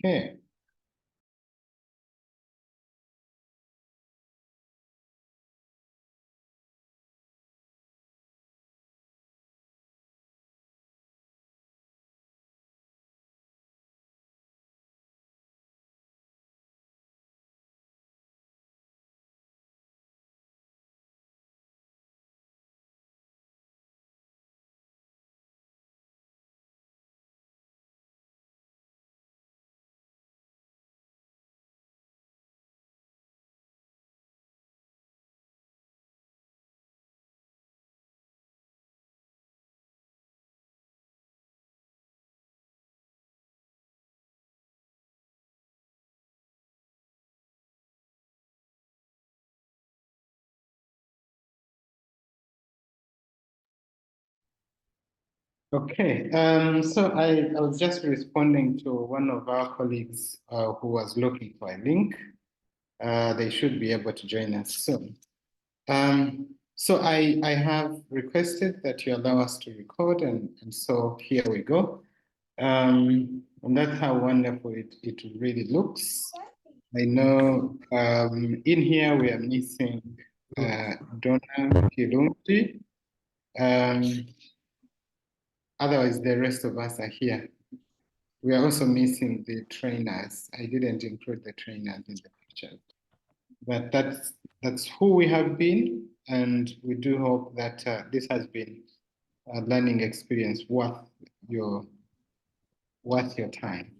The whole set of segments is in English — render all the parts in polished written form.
Okay. Okay. So I was just responding to one of our colleagues who was looking for a link. They should be able to join us soon. So I have requested that you allow us to record, and so here we go. And that's how wonderful it really looks. I know in here we are missing Donna Kilungi. Um, Otherwise, the rest of us are here. We are also missing the trainers. I didn't include the trainers in the picture, but that's who we have been, and we do hope that this has been a learning experience your worth your time.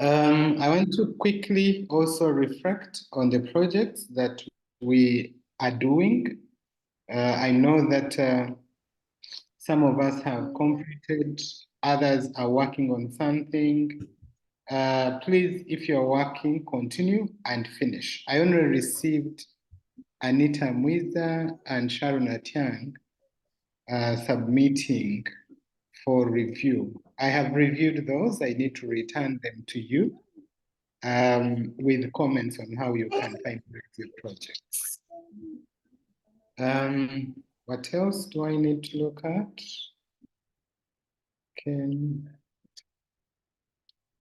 I want to quickly also reflect on the projects that we are doing. I know that some of us have completed, others are working on something. Please, if you're working, continue and finish. I only received Anita Mwiza and Sharon Atiang submitting for review. I have reviewed those. I need to return them to you with comments on how you can find your projects. What else do I need to look at? Okay.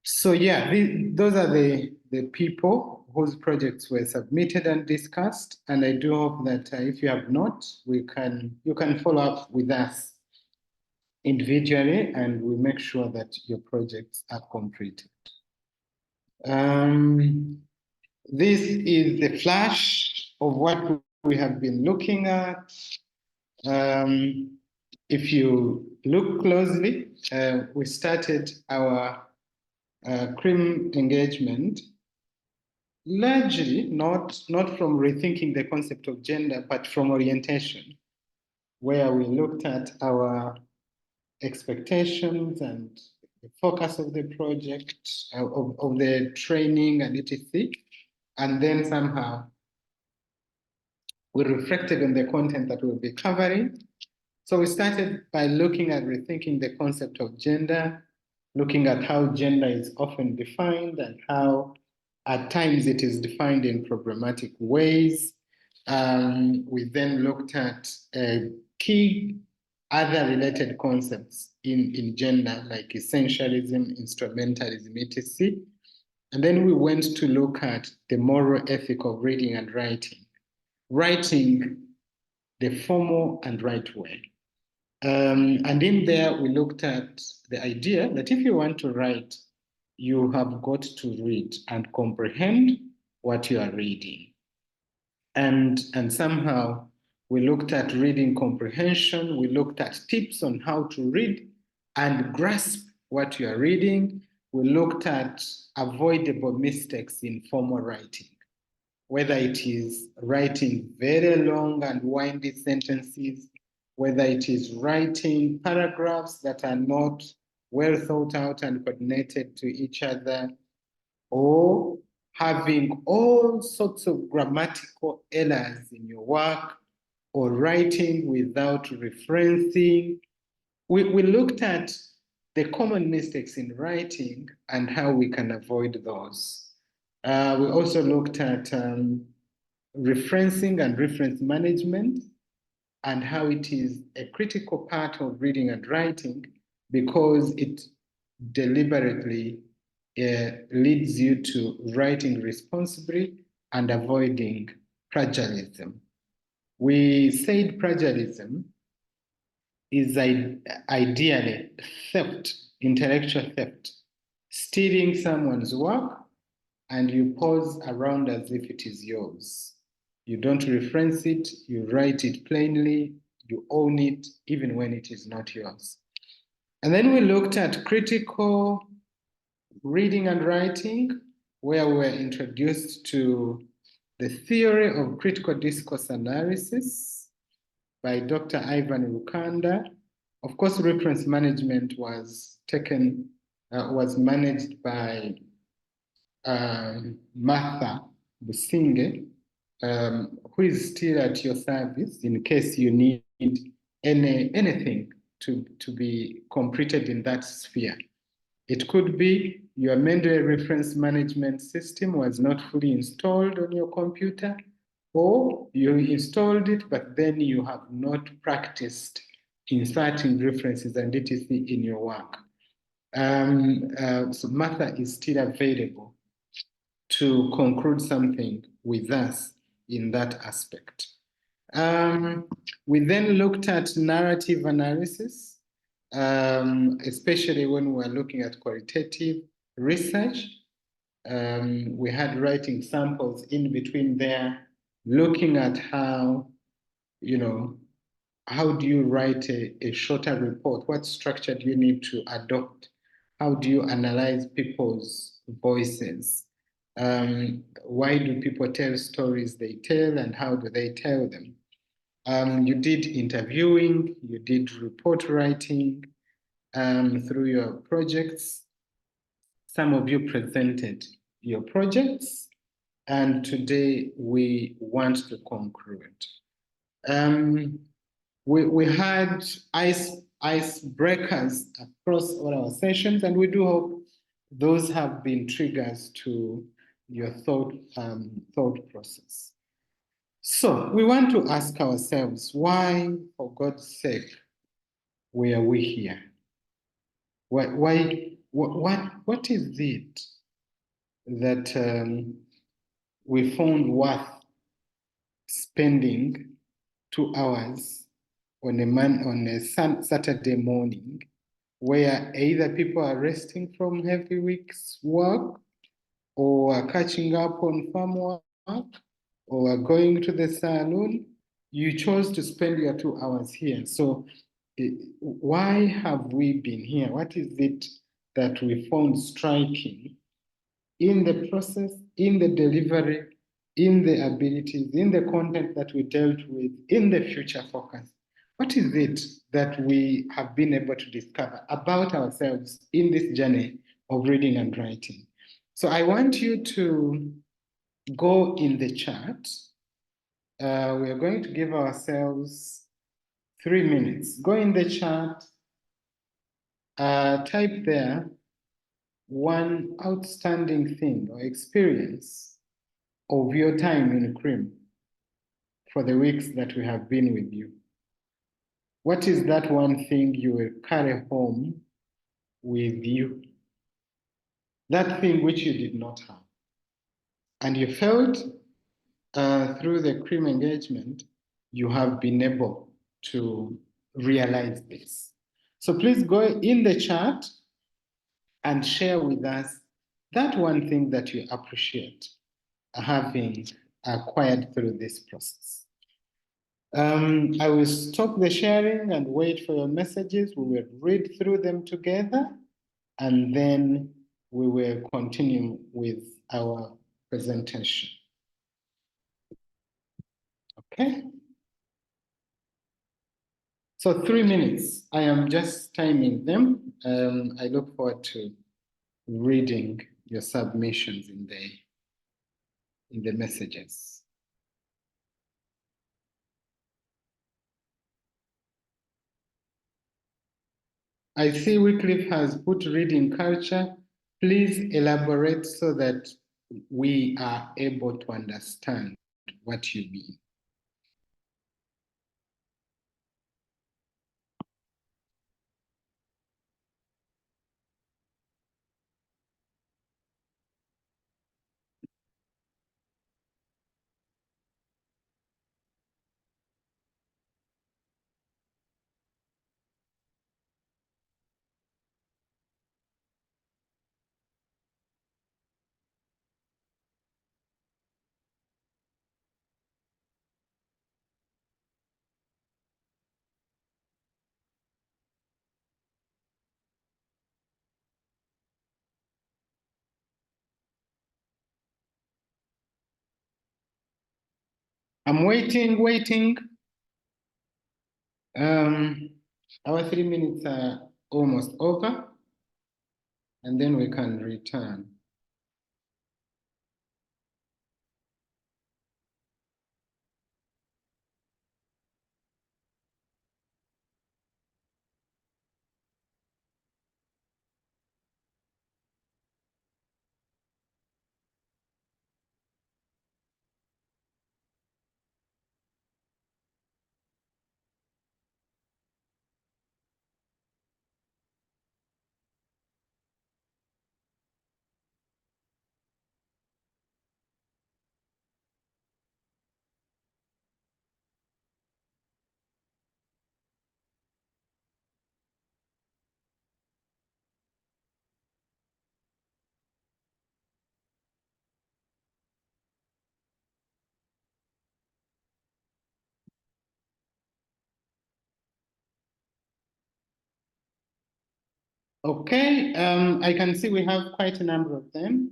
So yeah, those are the people whose projects were submitted and discussed. And I do hope that if you have not, you can follow up with us individually, and we make sure that your projects are completed. This is the flash of what we have been looking at. If you look closely, we started our CRIM engagement largely not from rethinking the concept of gender, but from orientation, where we looked at our expectations and the focus of the project, of the training and etc. And then somehow we reflected on the content that we'll be covering. So we started by looking at rethinking the concept of gender, looking at how gender is often defined and how at times it is defined in problematic ways. We then looked at key other related concepts in gender, like essentialism, instrumentalism, etc. And then we went to look at the moral ethic of reading and writing. Writing the formal and right way. And in there, we looked at the idea that if you want to write, you have got to read and comprehend what you are reading. And somehow we looked at reading comprehension, we looked at tips on how to read and grasp what you are reading. We looked at avoidable mistakes in formal writing, whether it is writing very long and windy sentences, whether it is writing paragraphs that are not well thought out and coordinated to each other, or having all sorts of grammatical errors in your work, or writing without referencing. We looked at the common mistakes in writing and how we can avoid those. We also looked at referencing and reference management and how it is a critical part of reading and writing because it deliberately leads you to writing responsibly and avoiding plagiarism. We said plagiarism is ideally theft, intellectual theft, stealing someone's work and you pose around as if it is yours. You don't reference it, you write it plainly, you own it, even when it is not yours. And then we looked at critical reading and writing, where we were introduced to the theory of critical discourse analysis by Dr. Ivan Rukanda. Of course, reference management was managed by Martha Businge, who is still at your service in case you need anything to be completed in that sphere. It could be your Mendeley reference management system was not fully installed on your computer, or you installed it, but then you have not practiced inserting references and etc. in your work. So Martha is still available to conclude something with us in that aspect. We then looked at narrative analysis, especially when we were looking at qualitative research. We had writing samples in between there, looking at how, how do you write a shorter report? What structure do you need to adopt? How do you analyze people's voices? Why do people tell stories they tell and how do they tell them? You did interviewing, you did report writing through your projects. Some of you presented your projects, and today we want to conclude. We had icebreakers across all our sessions, and we do hope those have been triggers to your thought process. So we want to ask ourselves, why, for God's sake, were we here? What is it that we found worth spending 2 hours on a Saturday morning, where either people are resting from heavy week's work, or are catching up on farm work, or are going to the salon? You chose to spend your 2 hours here. So why have we been here? What is it that we found striking in the process, in the delivery, in the abilities, in the content that we dealt with, in the future focus? What is it that we have been able to discover about ourselves in this journey of reading and writing? So I want you to go in the chat. We are going to give ourselves 3 minutes. Go in the chat, type there one outstanding thing or experience of your time in CRIM for the weeks that we have been with you. What is that one thing you will carry home with you? That thing which you did not have. And you felt through the CRIM engagement, you have been able to realize this. So please go in the chat and share with us that one thing that you appreciate having acquired through this process. I will stop the sharing and wait for your messages. We will read through them together, and then we will continue with our presentation. Okay? So 3 minutes. I am just timing them. I look forward to reading your submissions in the messages. I see Wycliffe has put reading culture. Please elaborate so that we are able to understand what you mean. I'm waiting. Our 3 minutes are almost over, and then we can return. Okay, I can see we have quite a number of them.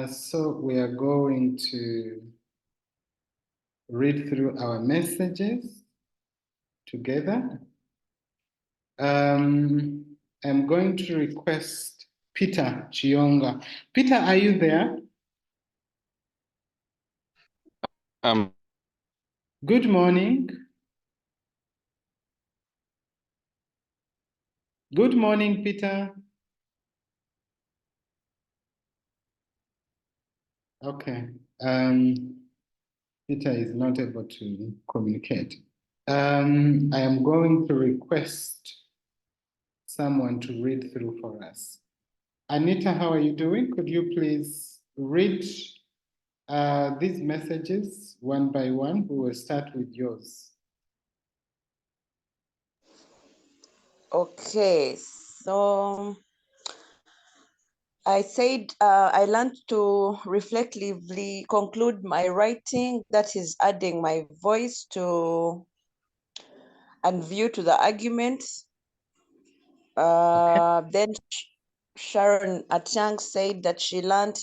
So we are going to read through our messages together. I'm going to request Peter Chionga. Peter, are you there? Good morning. Good morning, Peter. Okay. Peter is not able to communicate. I am going to request someone to read through for us. Anita, how are you doing? Could you please read these messages one by one? We will start with yours. Okay, so I said I learned to reflectively conclude my writing, that is adding my voice to and view to the arguments. Then Sharon Atiang said that she learned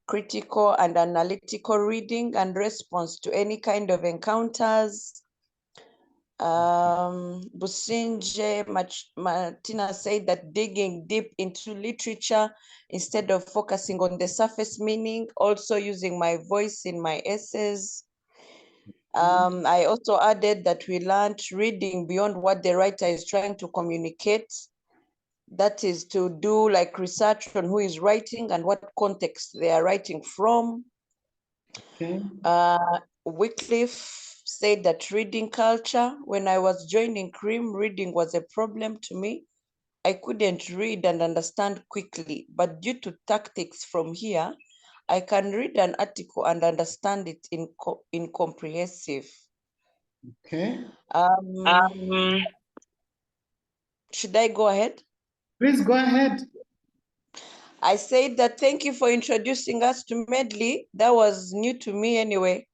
critical and analytical reading and response to any kind of encounters. Businje Martina said that digging deep into literature instead of focusing on the surface meaning, also using my voice in my essays. I also added that we learned reading beyond what the writer is trying to communicate. That is to do like research on who is writing and what context they are writing from. Okay. Wycliffe said that reading culture, when I was joining CRIM, reading was a problem to me. I couldn't read and understand quickly, but due to tactics from here, I can read an article and understand it in comprehensive. Okay. Should I go ahead? Please go ahead. I said that thank you for introducing us to Medley. That was new to me anyway.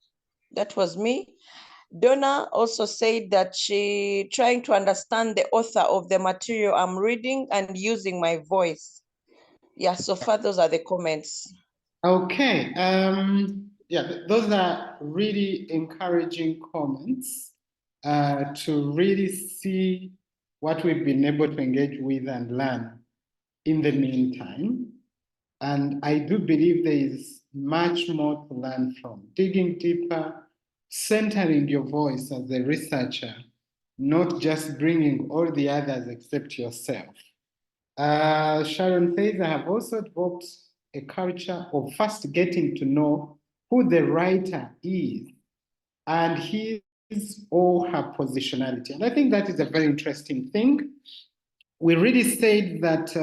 That was me. Donna also said that she trying to understand the author of the material I'm reading and using my voice. Yeah, so far those are the comments. Okay. Yeah, those are really encouraging comments to really see what we've been able to engage with and learn in the meantime. And I do believe there is much more to learn from digging deeper, centering your voice as a researcher, not just bringing all the others except yourself. Sharon says, I have also developed a culture of first getting to know who the writer is and his or her positionality. And I think that is a very interesting thing. We really said that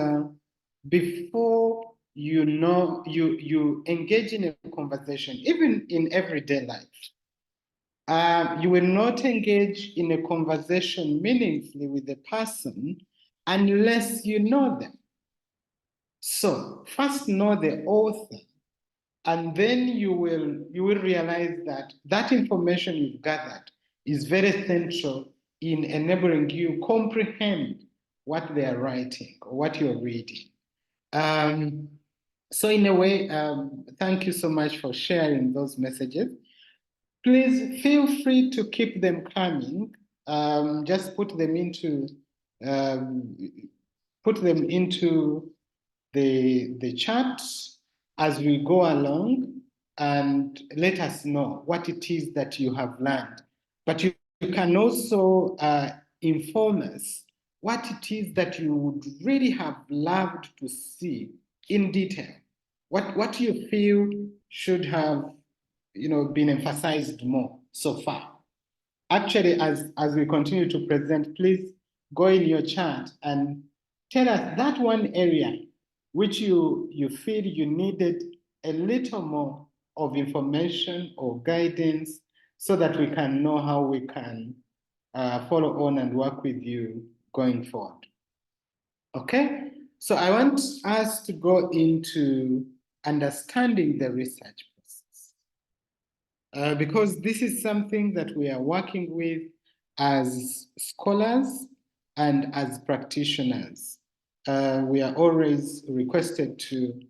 before you engage in a conversation, even in everyday life, you will not engage in a conversation meaningfully with the person unless you know them. So first know the author, and then you will realize that that information you've gathered is very essential in enabling you comprehend what they are writing or what you're reading. So in a way, thank you so much for sharing those messages. please feel free to keep them coming. Just put them into the chat as we go along, and let us know what it is that you have learned. But you can also inform us what it is that you would really have loved to see in detail. What you feel should have, been emphasized more so far. Actually, as we continue to present, please go in your chat and tell us that one area which you feel you needed a little more of information or guidance, so that we can know how we can follow on and work with you going forward. Okay, so I want us to go into understanding the research process, because this is something that we are working with as scholars and as practitioners. We are always requested to,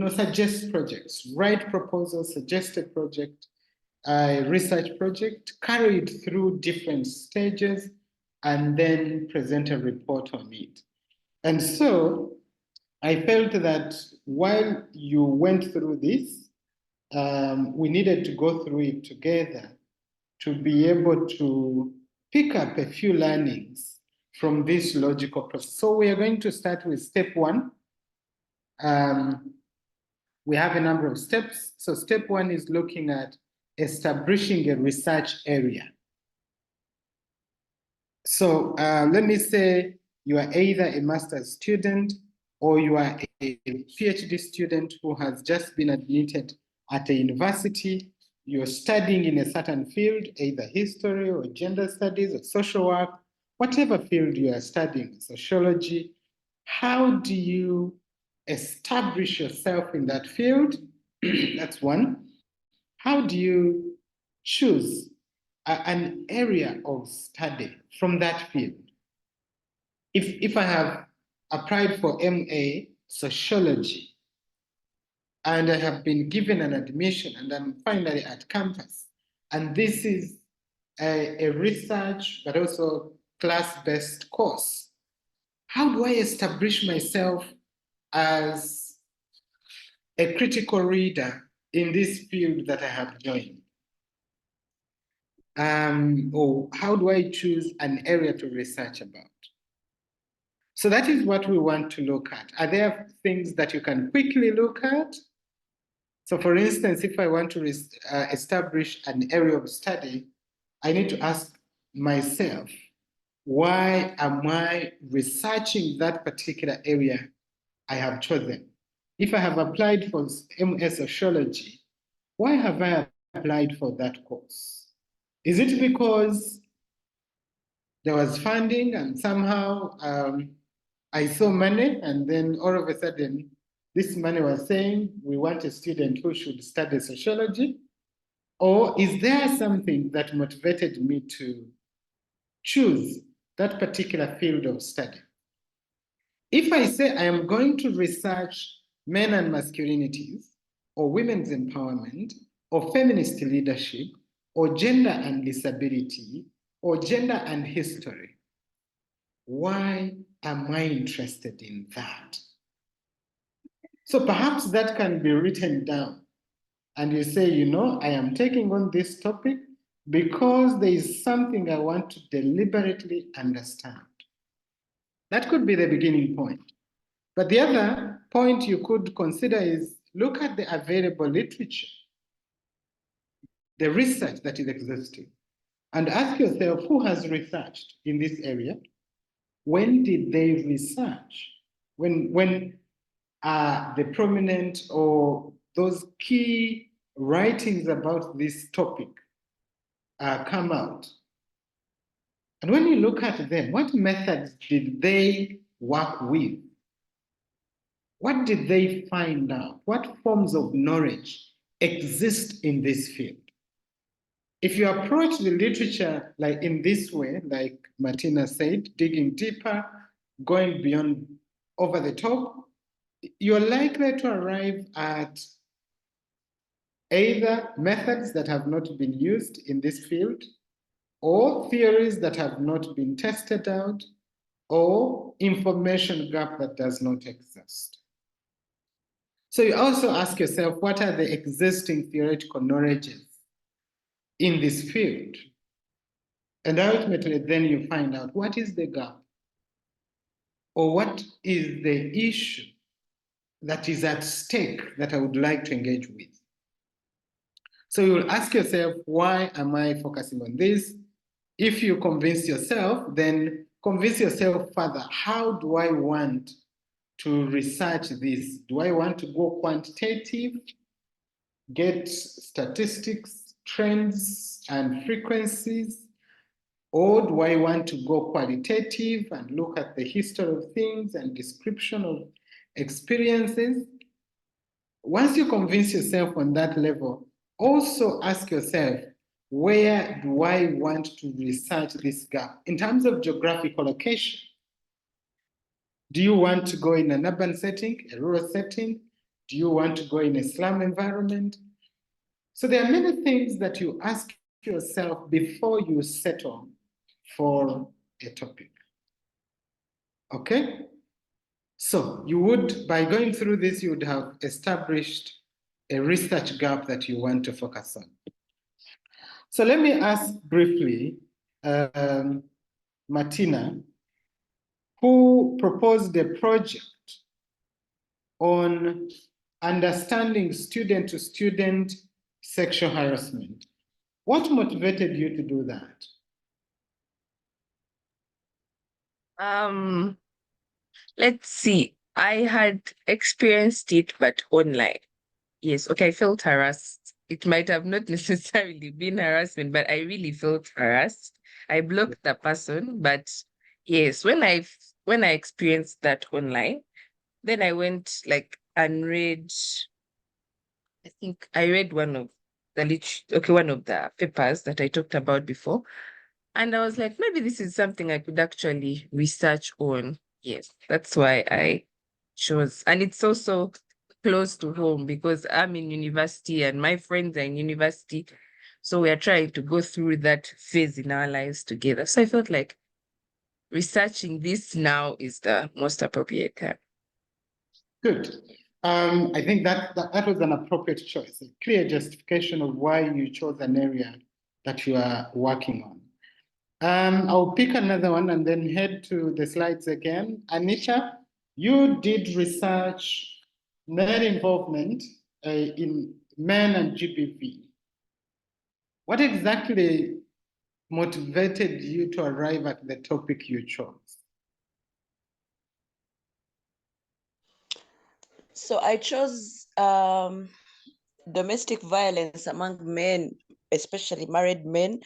suggest projects, write proposals, suggest a project, a research project, carry it through different stages, and then present a report on it. And so I felt that while you went through this, we needed to go through it together to be able to pick up a few learnings from this logical process. So we are going to start with step one. We have a number of steps. So step one is looking at establishing a research area. So let me say you are either a master's student or you are a PhD student who has just been admitted at a university. You're studying in a certain field, either history or gender studies or social work, whatever field you are studying, sociology. How do you establish yourself in that field? That's one. How do you choose an area of study from that field? If I have applied for MA Sociology and I have been given an admission and I'm finally at campus, and this is a research but also class-based course, how do I establish myself as a critical reader in this field that I have joined? Or how do I choose an area to research about? So that is what we want to look at. Are there things that you can quickly look at? So for instance, if I want to establish an area of study, I need to ask myself, why am I researching that particular area I have chosen? If I have applied for MA Sociology, why have I applied for that course? Is it because there was funding and somehow I saw money, and then all of a sudden this money was saying we want a student who should study sociology? Or is there something that motivated me to choose that particular field of study? If I say I am going to research men and masculinities, or women's empowerment, or feminist leadership, or gender and disability, or gender and history, why am I interested in that? So perhaps that can be written down. And you say, I am taking on this topic because there is something I want to deliberately understand. That could be the beginning point. But the other point you could consider is look at the available literature, the research that is existing, and ask yourself, who has researched in this area? When did they research? When the prominent or those key writings about this topic come out? And when you look at them, what methods did they work with? What did they find out? What forms of knowledge exist in this field? If you approach the literature like in this way, like Martina said, digging deeper, going beyond over the top, you're likely to arrive at either methods that have not been used in this field, or theories that have not been tested out, or information gap that does not exist. So you also ask yourself, what are the existing theoretical knowledges in this field? And ultimately, then you find out what is the gap, or what is the issue that is at stake that I would like to engage with. So you'll ask yourself, why am I focusing on this? If you convince yourself, then convince yourself further. How do I want to research this? Do I want to go quantitative, get statistics, trends, and frequencies? Or do I want to go qualitative and look at the history of things and description of experiences? Once you convince yourself on that level, also ask yourself, where do I want to research this gap? In terms of geographical location, do you want to go in an urban setting, a rural setting? Do you want to go in a slum environment? So there are many things that you ask yourself before you settle for a topic. Okay? So you would, by going through this, you would have established a research gap that you want to focus on. So let me ask briefly, Martina, who proposed a project on understanding student-to-student sexual harassment. What motivated you to do that? Let's see. I had experienced it, but online. Yes, okay, I felt harassed. It might have not necessarily been harassment, but I really felt harassed. I blocked the person, but yes, when I experienced that online, then I went like and read. I think I read one of one of the papers that I talked about before, and I was like, maybe this is something I could actually research on. Yes, that's why I chose. And it's also close to home because I'm in university and my friends are in university. So we are trying to go through that phase in our lives together. So I felt like researching this now is the most appropriate time. Good. I think that was an appropriate choice, a clear justification of why you chose an area that you are working on. I'll pick another one and then head to the slides again. Anita, you did research men involvement in men and GBV. What exactly motivated you to arrive at the topic you chose? So I chose domestic violence among men, especially married men,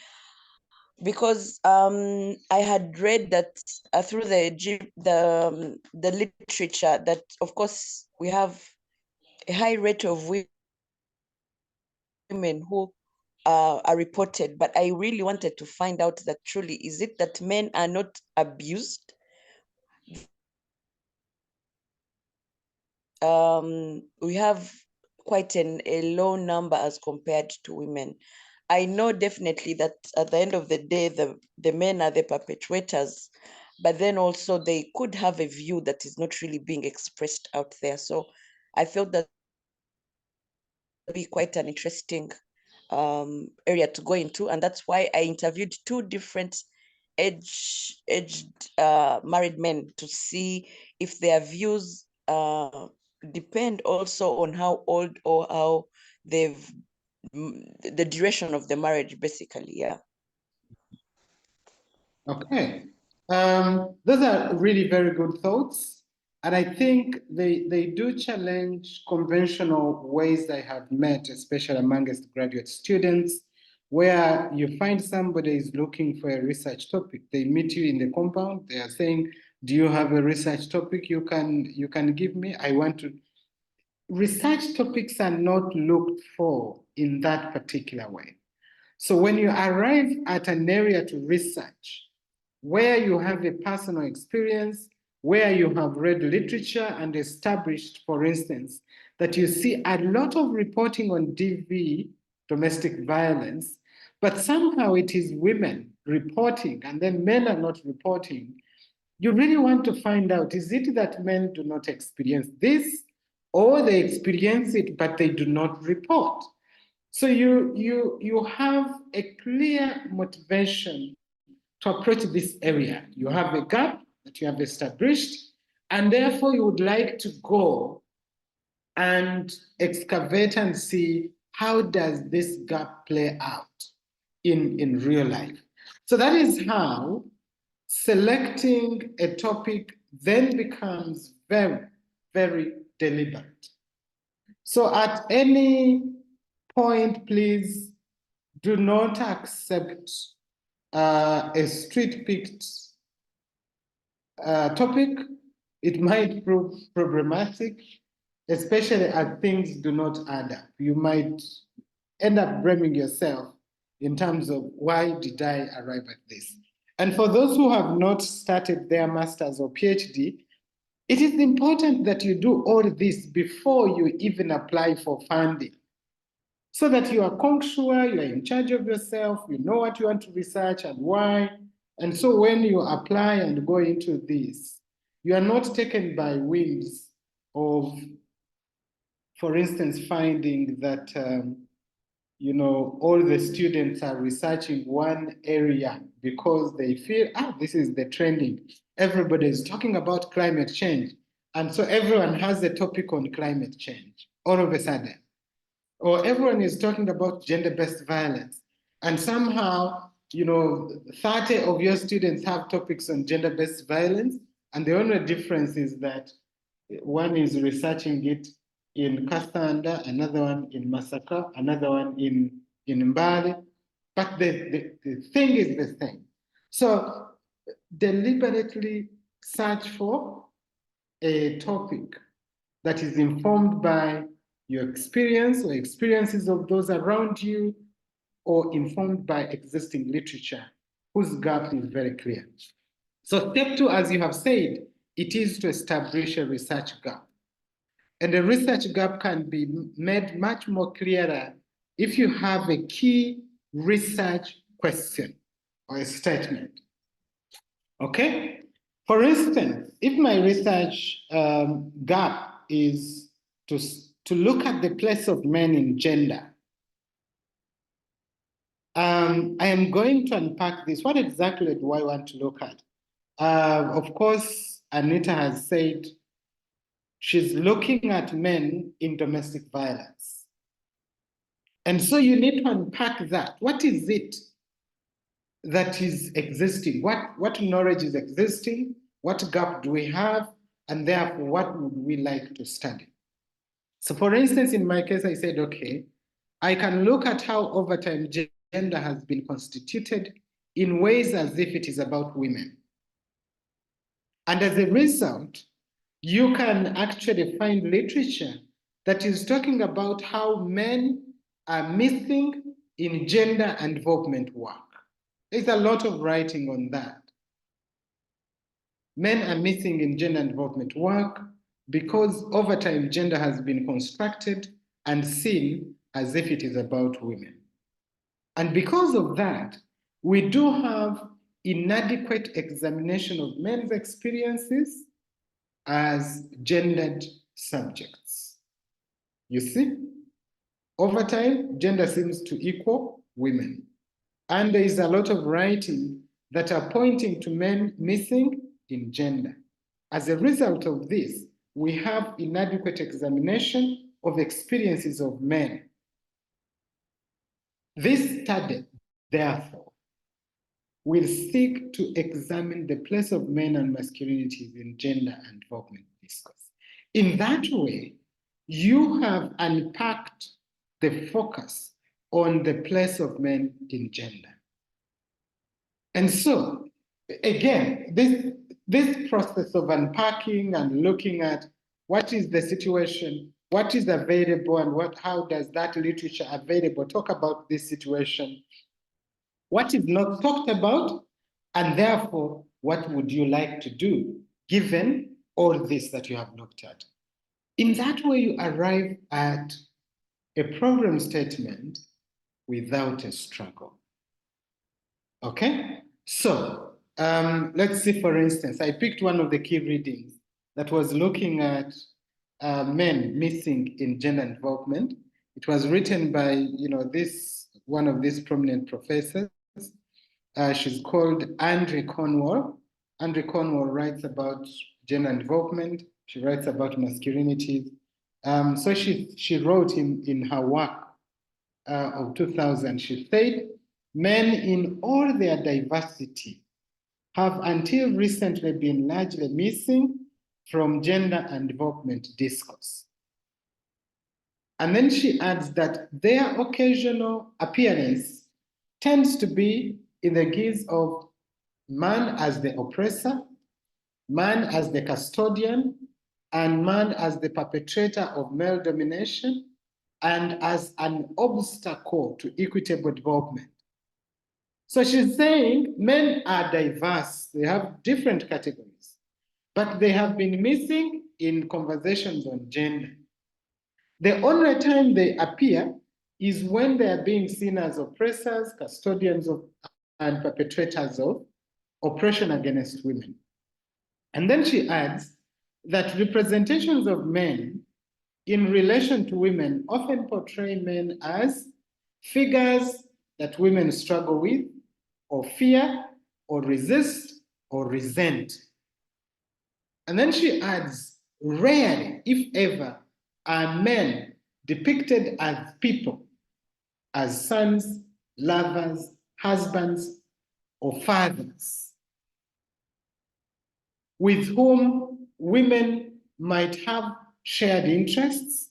because I had read that through the literature that, of course, we have a high rate of women who are reported, but I really wanted to find out that truly, is it that men are not abused? We have quite a low number as compared to women. I know definitely that at the end of the day, the men are the perpetrators, but then also they could have a view that is not really being expressed out there. So I felt that would be quite an interesting area to go into. And that's why I interviewed two different aged married men to see if their views depend also on how old or how the duration of the marriage, basically. Yeah. Okay. Those are really very good thoughts. And I think they do challenge conventional ways I have met, especially amongst graduate students, where you find somebody is looking for a research topic. They meet you in the compound. They are saying, do you have a research topic you can give me? I want to. Research topics are not looked for in that particular way. So when you arrive at an area to research, where you have a personal experience, where you have read literature and established, for instance, that you see a lot of reporting on DV, domestic violence, but somehow it is women reporting and then men are not reporting. You really want to find out, is it that men do not experience this, or they experience it, but they do not report? So you have a clear motivation to approach this area. You have a gap that you have established, and therefore you would like to go and excavate and see how does this gap play out in real life. So that is how selecting a topic then becomes very, very deliberate. So at any point, please do not accept a street-picked topic. It might prove problematic, especially as things do not add up. You might end up blaming yourself in terms of, why did I arrive at this? And for those who have not started their master's or PhD, it is important that you do all this before you even apply for funding, so that you are sure you are in charge of yourself, you know what you want to research and why. And so when you apply and go into this, you are not taken by winds of, for instance, finding that all the students are researching one area because they feel, this is the trending. Everybody is talking about climate change. And so everyone has a topic on climate change all of a sudden. Or everyone is talking about gender-based violence. And somehow, 30 of your students have topics on gender-based violence. And the only difference is that one is researching it in Kasanda, another one in Masaka, another one in Mbale, but the thing is the same. So deliberately search for a topic that is informed by your experience or experiences of those around you, or informed by existing literature whose gap is very clear. So step 2, as you have said, it is to establish a research gap. And the research gap can be made much more clearer if you have a key research question or a statement. Okay? For instance, if my research gap is to look at the place of men in gender, I am going to unpack this. What exactly do I want to look at? Of course, Anita has said she's looking at men in domestic violence. And so you need to unpack that. What is it that is existing? What knowledge is existing? What gap do we have? And therefore, what would we like to study? So for instance, in my case, I said, okay, I can look at how over time gender has been constituted in ways as if it is about women. And as a result, you can actually find literature that is talking about how men are missing in gender involvement work. There's a lot of writing on that. Men are missing in gender involvement work because over time gender has been constructed and seen as if it is about women. And because of that, we do have inadequate examination of men's experiences as gendered subjects. You see, over time, gender seems to equal women. And there is a lot of writing that are pointing to men missing in gender. As a result of this, we have inadequate examination of experiences of men. This study, therefore, will seek to examine the place of men and masculinities in gender involvement discourse. In that way, you have unpacked the focus on the place of men in gender. And so, again, this process of unpacking and looking at what is the situation, what is available, and how does that literature available talk about this situation, what is not talked about, and therefore, what would you like to do given all this that you have looked at? In that way, you arrive at a problem statement without a struggle. Okay? So let's see, for instance, I picked one of the key readings that was looking at men missing in gender development. It was written by, one of these prominent professors. She's called Andre Cornwall. Andre Cornwall writes about gender development. She writes about masculinities. So she wrote in her work of 2000, she said, men in all their diversity have until recently been largely missing from gender and development discourse. And then she adds that their occasional appearance tends to be in the guise of man as the oppressor, man as the custodian, and man as the perpetrator of male domination, and as an obstacle to equitable development. So she's saying men are diverse, they have different categories, but they have been missing in conversations on gender. The only time they appear is when they are being seen as oppressors, custodians of, and perpetrators of oppression against women. And then she adds that representations of men in relation to women often portray men as figures that women struggle with, or fear, or resist, or resent. And then she adds, rarely, if ever, are men depicted as people, as sons, lovers, husbands, or fathers, with whom women might have shared interests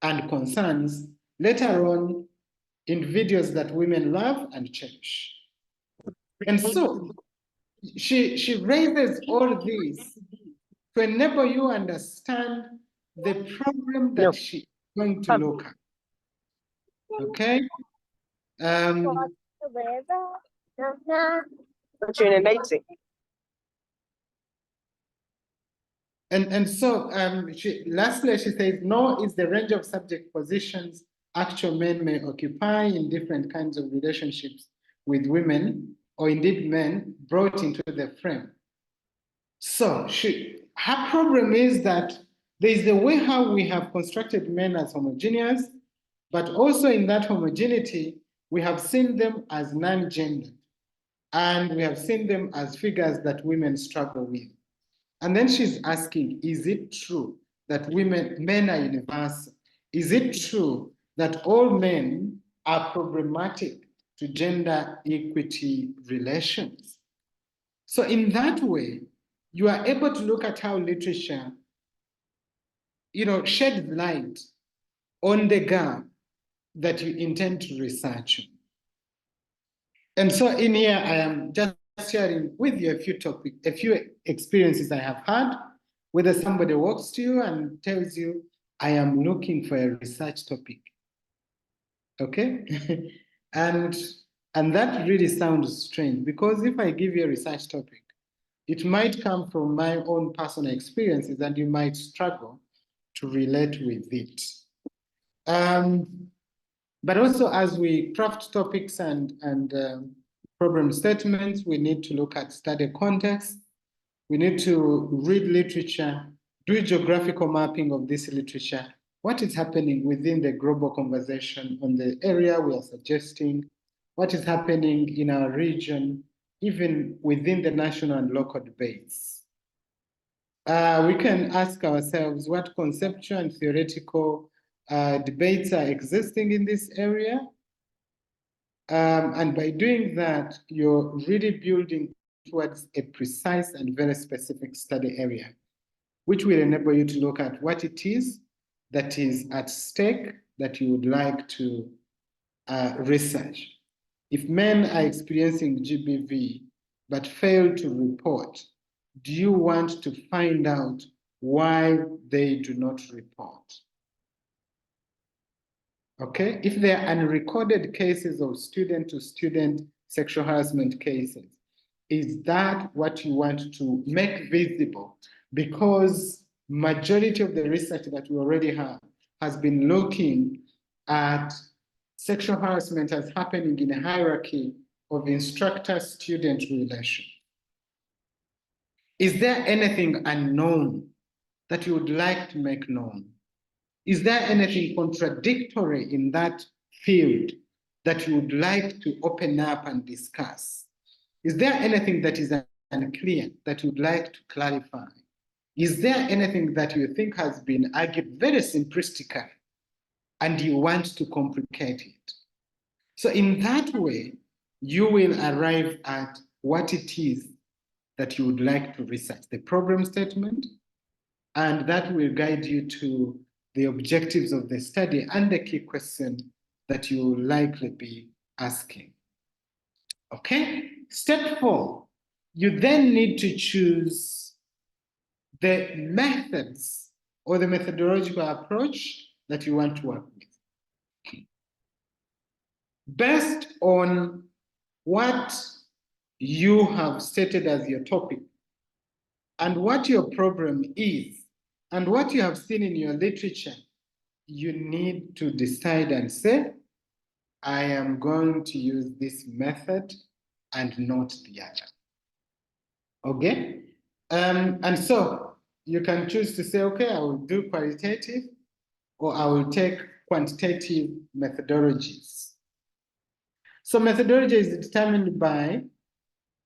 and concerns later on in videos that women love and cherish. And so she raises all these to enable you understand the problem that she's going to look at. Okay? And so lastly, she says, nor is the range of subject positions actual men may occupy in different kinds of relationships with women, or indeed men, brought into the frame. So her problem is that there is the way how we have constructed men as homogeneous, but also in that homogeneity, we have seen them as non-gendered, and we have seen them as figures that women struggle with. And then she's asking, is it true that men are universal? Is it true that all men are problematic to gender equity relations? So in that way, you are able to look at how literature, sheds light on the gap that you intend to research. And so in here, I am just sharing with you a few experiences I have had, whether somebody walks to you and tells you, I am looking for a research topic. Okay? and that really sounds strange, because if I give you a research topic, it might come from my own personal experiences and you might struggle to relate with it. But also, as we craft topics and problem statements, we need to look at study context. We need to read literature, do a geographical mapping of this literature. What is happening within the global conversation on the area we are suggesting? What is happening in our region, even within the national and local debates? We can ask ourselves what conceptual and theoretical debates are existing in this area. And by doing that, you're really building towards a precise and very specific study area, which will enable you to look at what it is that is at stake that you would like to research. If men are experiencing GBV but fail to report, do you want to find out why they do not report? Okay, if there are unrecorded cases of student-to-student sexual harassment cases, is that what you want to make visible? Because majority of the research that we already have has been looking at sexual harassment as happening in a hierarchy of instructor-student relation. Is there anything unknown that you would like to make known? Is there anything contradictory in that field that you would like to open up and discuss? Is there anything that is unclear that you'd like to clarify? Is there anything that you think has been argued very simplistically and you want to complicate it? So in that way, you will arrive at what it is that you would like to research, the problem statement, and that will guide you to the objectives of the study and the key question that you will likely be asking. Okay, step 4, you then need to choose the methods or the methodological approach that you want to work with. Based on what you have stated as your topic and what your problem is and what you have seen in your literature, you need to decide and say, I am going to use this method and not the other. Okay? And so you can choose to say, okay, I will do qualitative or I will take quantitative methodologies. So methodology is determined by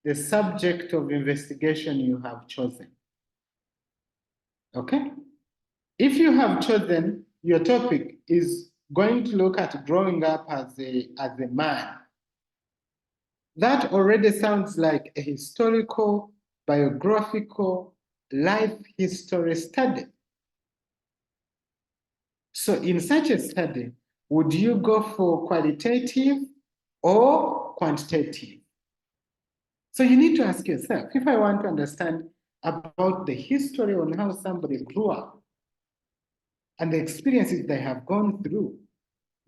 the subject of investigation you have chosen. Okay? If you have chosen your topic is going to look at growing up as a man, that already sounds like a historical, biographical, life history study. So in such a study, would you go for qualitative or quantitative? So you need to ask yourself, if I want to understand about the history on how somebody grew up and the experiences they have gone through,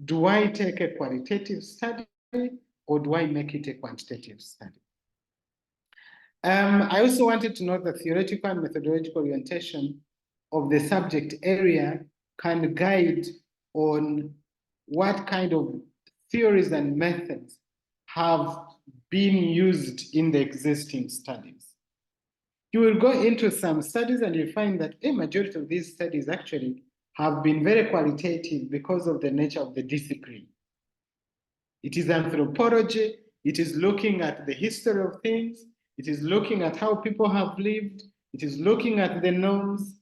do I take a qualitative study or do I make it a quantitative study? I also wanted to know the theoretical and methodological orientation of the subject area can guide on what kind of theories and methods have been used in the existing studies. You will go into some studies and you find that a majority of these studies actually have been very qualitative because of the nature of the discipline. It is anthropology, it is looking at the history of things, it is looking at how people have lived, it is looking at the norms.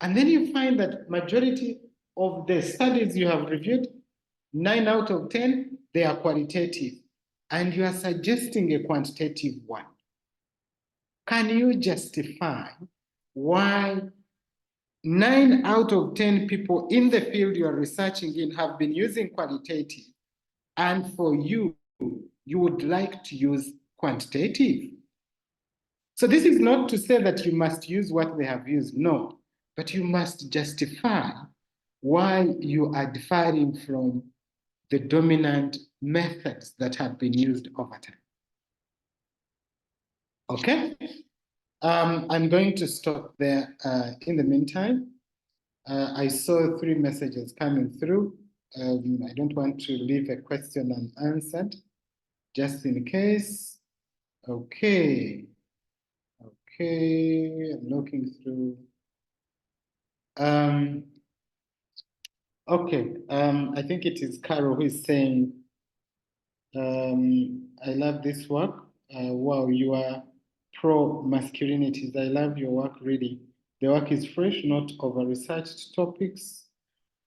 And then you find that majority of the studies you have reviewed, 9 out of 10, they are qualitative. And you are suggesting a quantitative one. Can you justify why 9 out of 10 people in the field you are researching in have been using qualitative, and for you, you would like to use quantitative? So this is not to say that you must use what they have used, no, but you must justify why you are differing from the dominant methods that have been used over time. Okay? I'm going to stop there. In the meantime, I saw 3 messages coming through. I don't want to leave a question unanswered, just in case. Okay. Okay, I'm looking through. Okay, I think it is Carol who is saying, I love this work. Wow, you are pro masculinities. I love your work really. The work is fresh, not over-researched topics.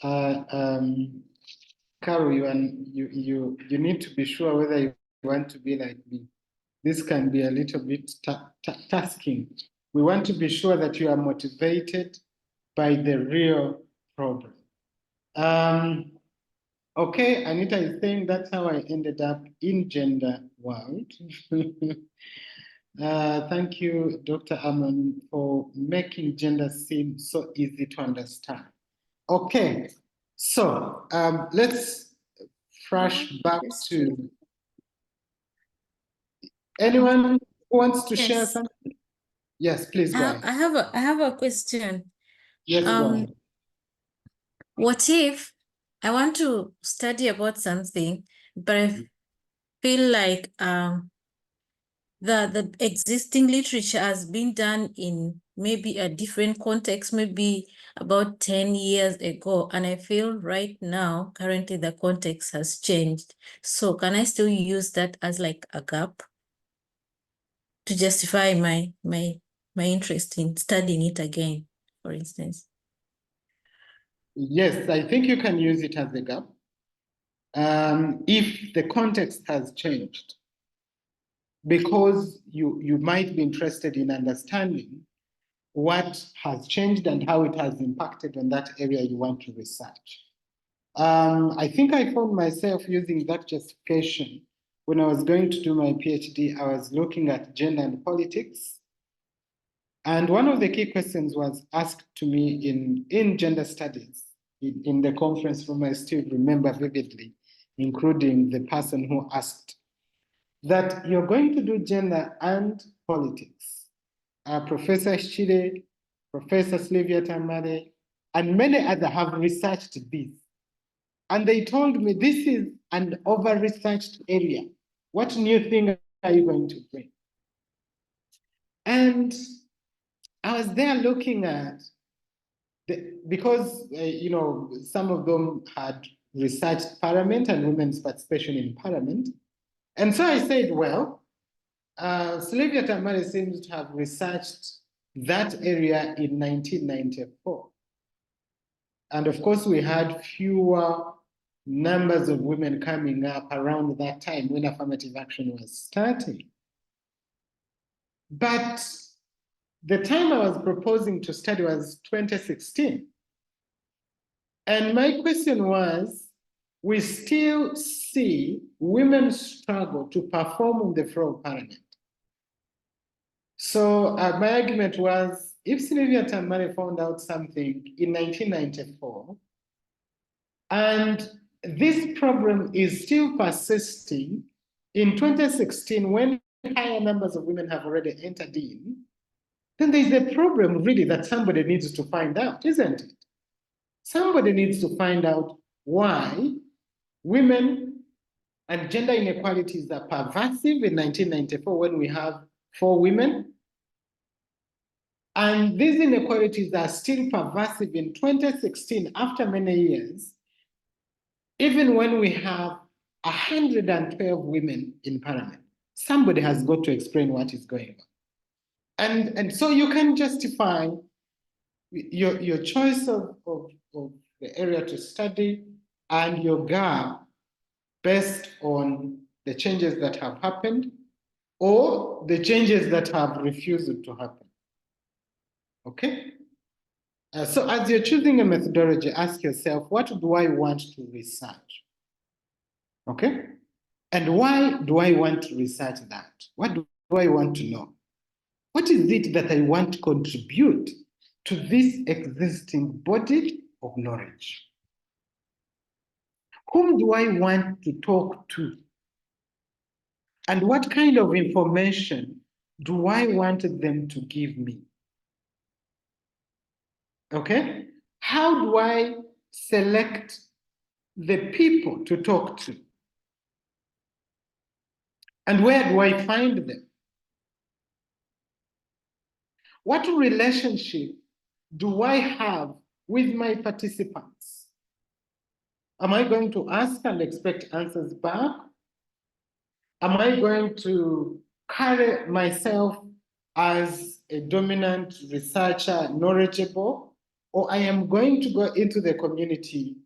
Carol, you need to be sure whether you want to be like me. This can be a little bit tasking. We want to be sure that you are motivated by the real problem. Okay, Anita is saying that's how I ended up in gender world. Thank you, Dr. Amon, for making gender seem so easy to understand. Okay, so let's flash back to anyone who wants to share something. Yes, please go ahead. I have a question. Yes, go ahead. What if I want to study about something, but I feel like the existing literature has been done in maybe a different context, maybe about 10 years ago, and I feel right now, currently the context has changed. So can I still use that as like a gap to justify my interest in studying it again, for instance? Yes, I think you can use it as a gap if the context has changed, because you might be interested in understanding what has changed and how it has impacted on that area you want to research. I think I found myself using that justification when I was going to do my PhD. I was looking at gender and politics. And one of the key questions was asked to me in gender studies in the conference room. I still remember vividly, including the person who asked that you're going to do gender and politics. Professor Shire, Professor Sylvia Tamale, and many others have researched this. And they told me this is an over-researched area. What new thing are you going to bring? And I was there looking at, because some of them had researched parliament and women's participation in parliament. And so I said, well, Sylvia Tamale seems to have researched that area in 1994. And of course, we had fewer numbers of women coming up around that time when affirmative action was starting. But the time I was proposing to study was 2016. And my question was, we still see women struggle to perform on the floor of parliament. So my argument was, if Sylvia Tamale found out something in 1994, and this problem is still persisting in 2016 when higher numbers of women have already entered in, then there's a problem really that somebody needs to find out, isn't it? Somebody needs to find out why women and gender inequalities are pervasive in 1994 when we have 4 women. And these inequalities are still pervasive in 2016 after many years, even when we have 112 women in parliament. Somebody has got to explain what is going on. And so you can justify your choice of the area to study and your gap based on the changes that have happened or the changes that have refused to happen. Okay? So as you're choosing a methodology, ask yourself, what do I want to research? Okay? And why do I want to research that? What do I want to know? What is it that I want to contribute to this existing body of knowledge? Whom do I want to talk to? And what kind of information do I want them to give me? Okay? How do I select the people to talk to? And where do I find them? What relationship do I have with my participants? Am I going to ask and expect answers back? Am I going to carry myself as a dominant researcher, knowledgeable, or I am going to go into the community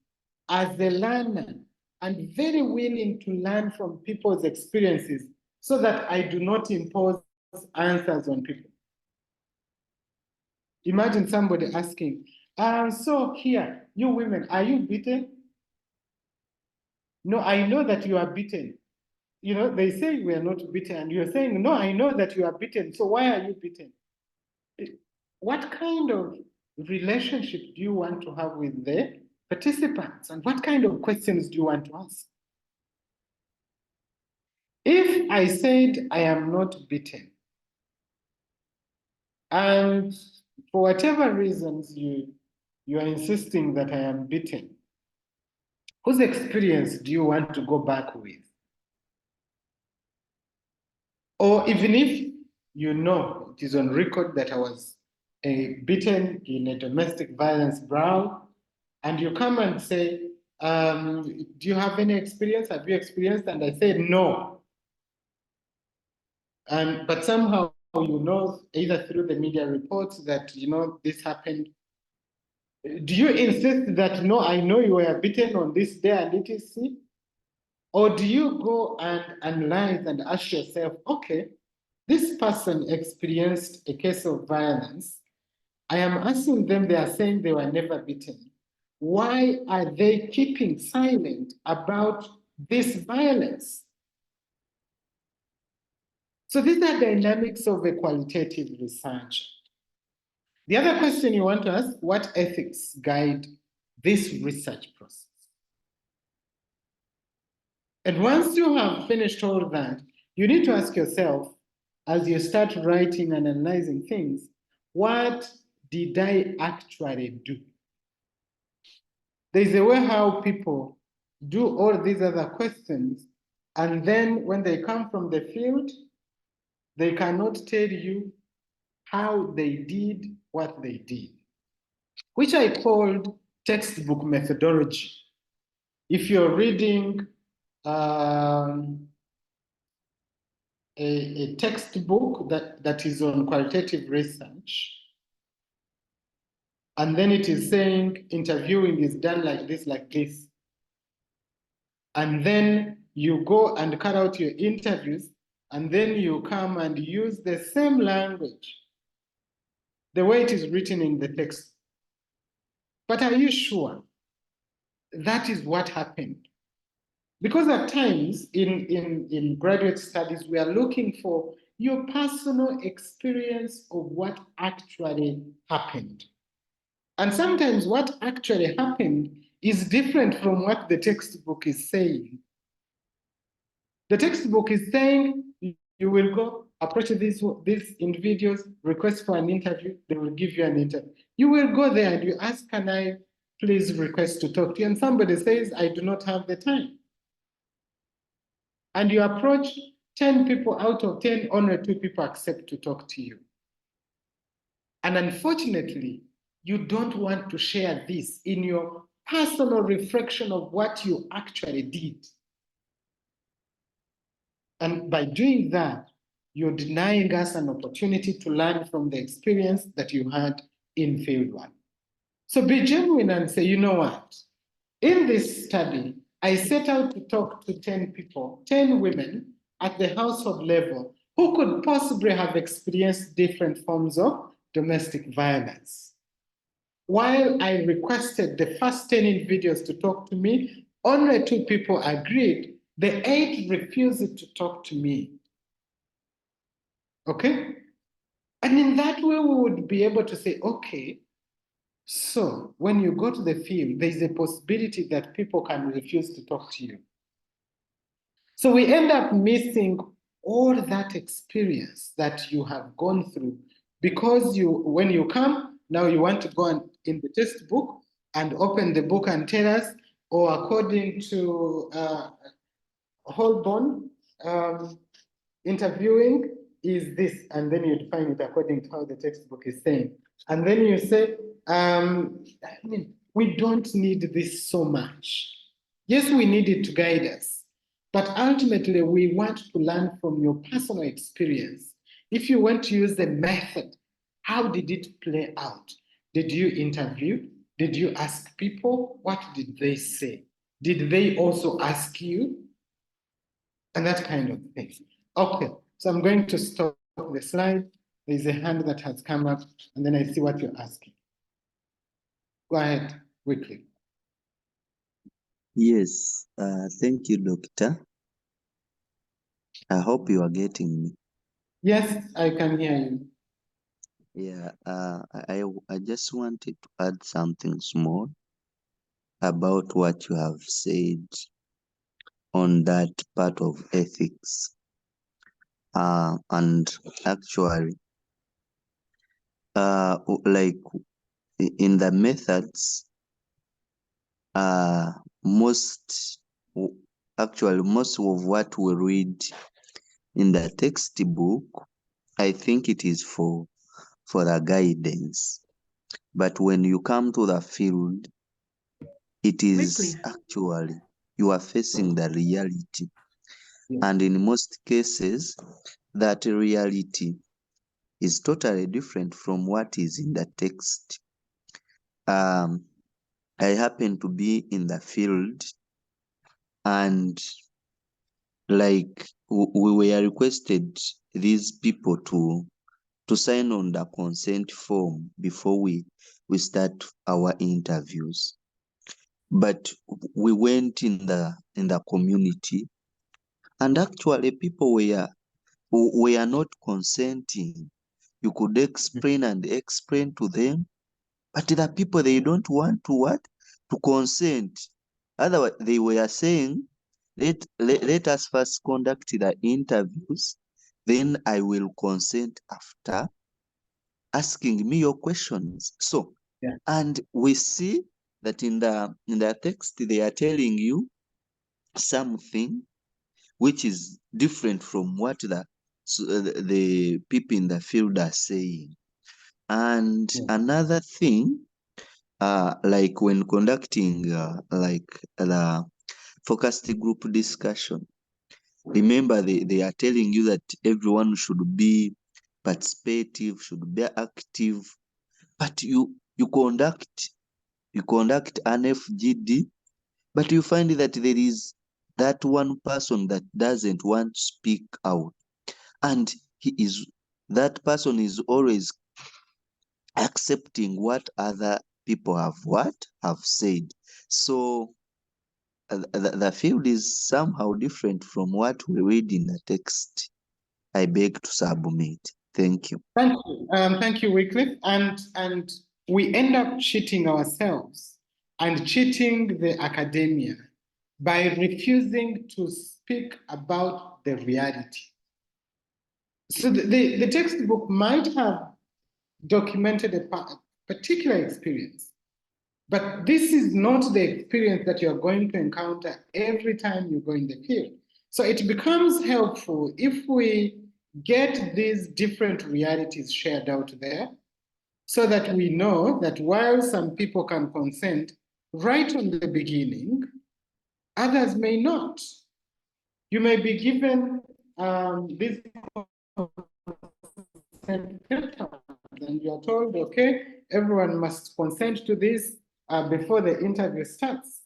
as a learner and very willing to learn from people's experiences so that I do not impose answers on people? Imagine somebody asking, so here, you women, are you beaten? No, I know that you are beaten. You know, they say we are not beaten, and you're saying, no, I know that you are beaten, so why are you beaten? What kind of relationship do you want to have with the participants? And what kind of questions do you want to ask? If I said I am not beaten, and for whatever reasons you are insisting that I am beaten. Whose experience do you want to go back with? Or even if you know it is on record that I was beaten in a domestic violence brawl, and you come and say, do you have any experience? Have you experienced? And I say no. But somehow you know, either through the media reports that this happened. Do you insist that no, I know you were beaten on this day and etc.? Or do you go and analyze and ask yourself, okay, this person experienced a case of violence. I am asking them, they are saying they were never beaten. Why are they keeping silent about this violence? So these are dynamics of a qualitative research. The other question you want to ask, what ethics guide this research process? And once you have finished all that, you need to ask yourself, as you start writing and analyzing things, what did I actually do? There's a way how people do all these other questions, and then when they come from the field, they cannot tell you how they did what they did, which I called textbook methodology. If you're reading a textbook that is on qualitative research, and then it is saying interviewing is done like this, and then you go and cut out your interviews, and then you come and use the same language, the way it is written in the text. But are you sure that is what happened? Because at times in graduate studies, we are looking for your personal experience of what actually happened. And sometimes what actually happened is different from what the textbook is saying. The textbook is saying you will go approach these individuals, request for an interview, they will give you an interview. You will go there and you ask, can I please request to talk to you? And somebody says, I do not have the time. And you approach 10 people out of 10, only 2 people accept to talk to you. And unfortunately, you don't want to share this in your personal reflection of what you actually did. And by doing that, you're denying us an opportunity to learn from the experience that you had in field 1. So be genuine and say, you know what? In this study, I set out to talk to 10 people, 10 women at the household level who could possibly have experienced different forms of domestic violence. While I requested the first 10 individuals to talk to me, only 2 people agreed. The 8 refused to talk to me. Okay? And in that way, we would be able to say, okay, so when you go to the field, there's a possibility that people can refuse to talk to you. So we end up missing all that experience that you have gone through because when you come, now you want to go in the textbook and open the book and tell us, or according to Holborn, interviewing is this, and then you define it according to how the textbook is saying. And then you say, we don't need this so much. Yes, we need it to guide us, but ultimately we want to learn from your personal experience. If you want to use the method, how did it play out? Did you interview? Did you ask people? What did they say? Did they also ask you? And that kind of thing. Okay, so I'm going to stop the slide. There's a hand that has come up, and then I see what you're asking. Go ahead, quickly. Yes, thank you, Doctor. I hope you are getting me. Yes, I can hear you. Yeah, I just wanted to add something small about what you have said on that part of ethics. And actually, like in the methods, actually most of what we read in the textbook, I think it is for the guidance. But when you come to the field, it is actually you are facing the reality. Yeah. And in most cases, that reality is totally different from what is in the text. I happen to be in the field, and like we were requested, these people to sign on the consent form before we start our interviews. But we went in the community, and actually people were not consenting. You could explain and explain to them, but the people, they don't want to consent. Otherwise, they were saying, let us first conduct the interviews, then I will consent after asking me your questions. So, Yeah. and we see that in the text, they are telling you something which is different from what the people in the field are saying. And Yeah. another thing, like when conducting like the focused group discussion, remember they are telling you that everyone should be participative, should be active, but you conduct an FGD, but you find that there is that one person that doesn't want to speak out, and that person is always accepting what other people have said. So the field is somehow different from what we read in the text. I beg to submit. Thank you. Thank you, Wycliffe. And we end up cheating ourselves and cheating the academia by refusing to speak about the reality. So the textbook might have documented a particular experience, but this is not the experience that you're going to encounter every time you go in the field. So it becomes helpful if we get these different realities shared out there, so that we know that while some people can consent right from the beginning, others may not. You may be given this consent paper, and you're told, okay, everyone must consent to this before the interview starts.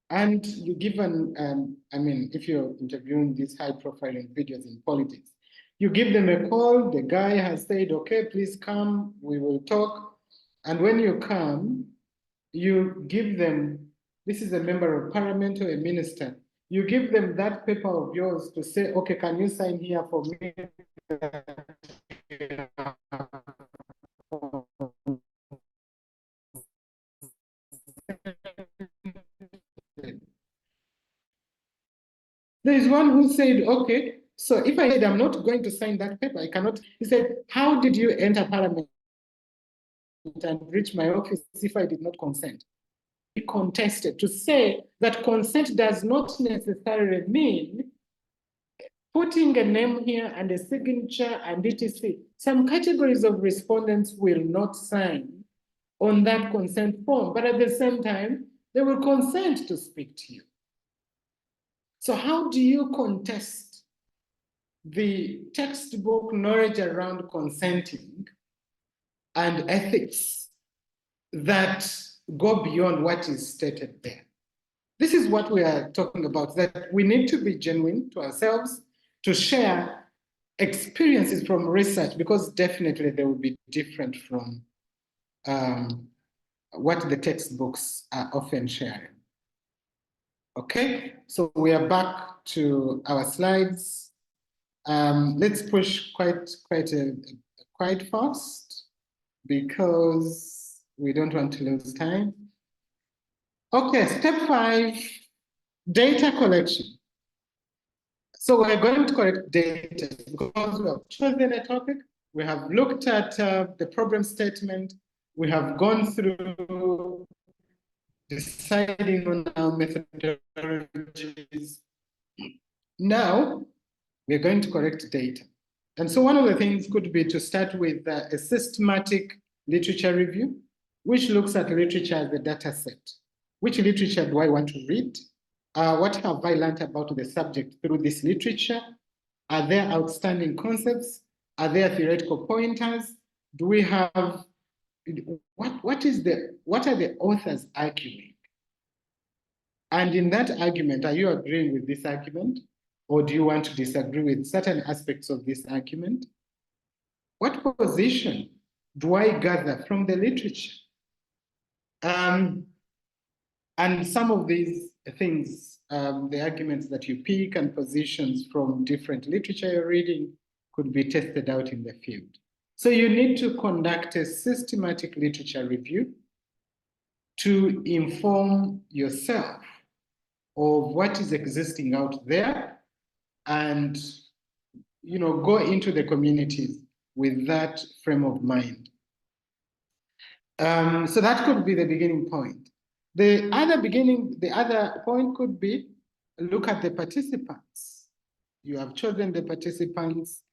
And you give I mean, if you're interviewing these high-profile individuals in politics, you give them a call, the guy has said, okay, please come, we will talk. And when you come, you give them, this is a member of parliament or a minister, you give them that paper of yours to say, okay, can you sign here for me? There is one who said, okay, so if I said I'm not going to sign that paper, I cannot. He said, how did you enter parliament and reach my office if I did not consent? He contested to say that consent does not necessarily mean putting a name here and a signature and etc. Some categories of respondents will not sign on that consent form, but at the same time, they will consent to speak to you. So how do you contest the textbook knowledge around consenting and ethics that go beyond what is stated there? This is what we are talking about, that we need to be genuine to ourselves, to share experiences from research, because definitely they will be different from what the textbooks are often sharing. Okay, so we are back to our slides. Let's push quite fast because we don't want to lose time. Okay, step 5, data collection. So we're going to collect data because we have chosen a topic. We have looked at the problem statement. we have gone through deciding on our methodologies. Now, we're going to collect data. And so one of the things could be to start with a systematic literature review, which looks at literature as a data set. Which literature do I want to read? What have I learned about the subject through this literature? Are there outstanding concepts? Are there theoretical pointers? Do we have, what are the authors arguing? And in that argument, are you agreeing with this argument? Or do you want to disagree with certain aspects of this argument? What position do I gather from the literature? And some of these things, the arguments that you pick and positions from different literature you're reading could be tested out in the field. So you need to conduct a systematic literature review to inform yourself of what is existing out there and go into the communities with that frame of mind. So that could be the beginning point. The other point could be look at the participants. You have chosen the participants,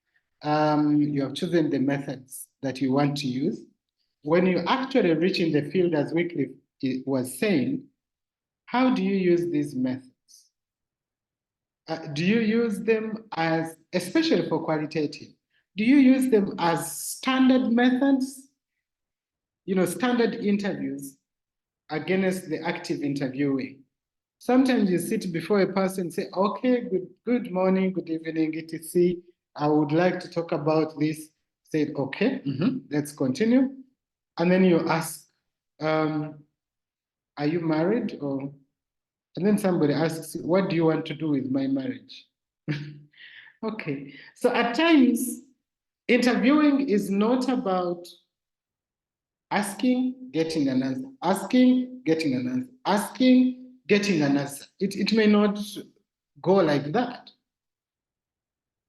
you have chosen the methods that you want to use. When you actually reach in the field, as Wycliffe was saying, how do you use these methods? Do you use them as, especially for qualitative, do you use them as standard methods? Standard interviews against the active interviewing. Sometimes you sit before a person and say, okay, good morning, good evening, etc. I would like to talk about this. Say, okay, let's continue. And then you ask, are you married? And then somebody asks, what do you want to do with my marriage? Okay, so at times, interviewing is not about asking, getting an answer, asking, getting an answer, asking, getting an answer. It may not go like that.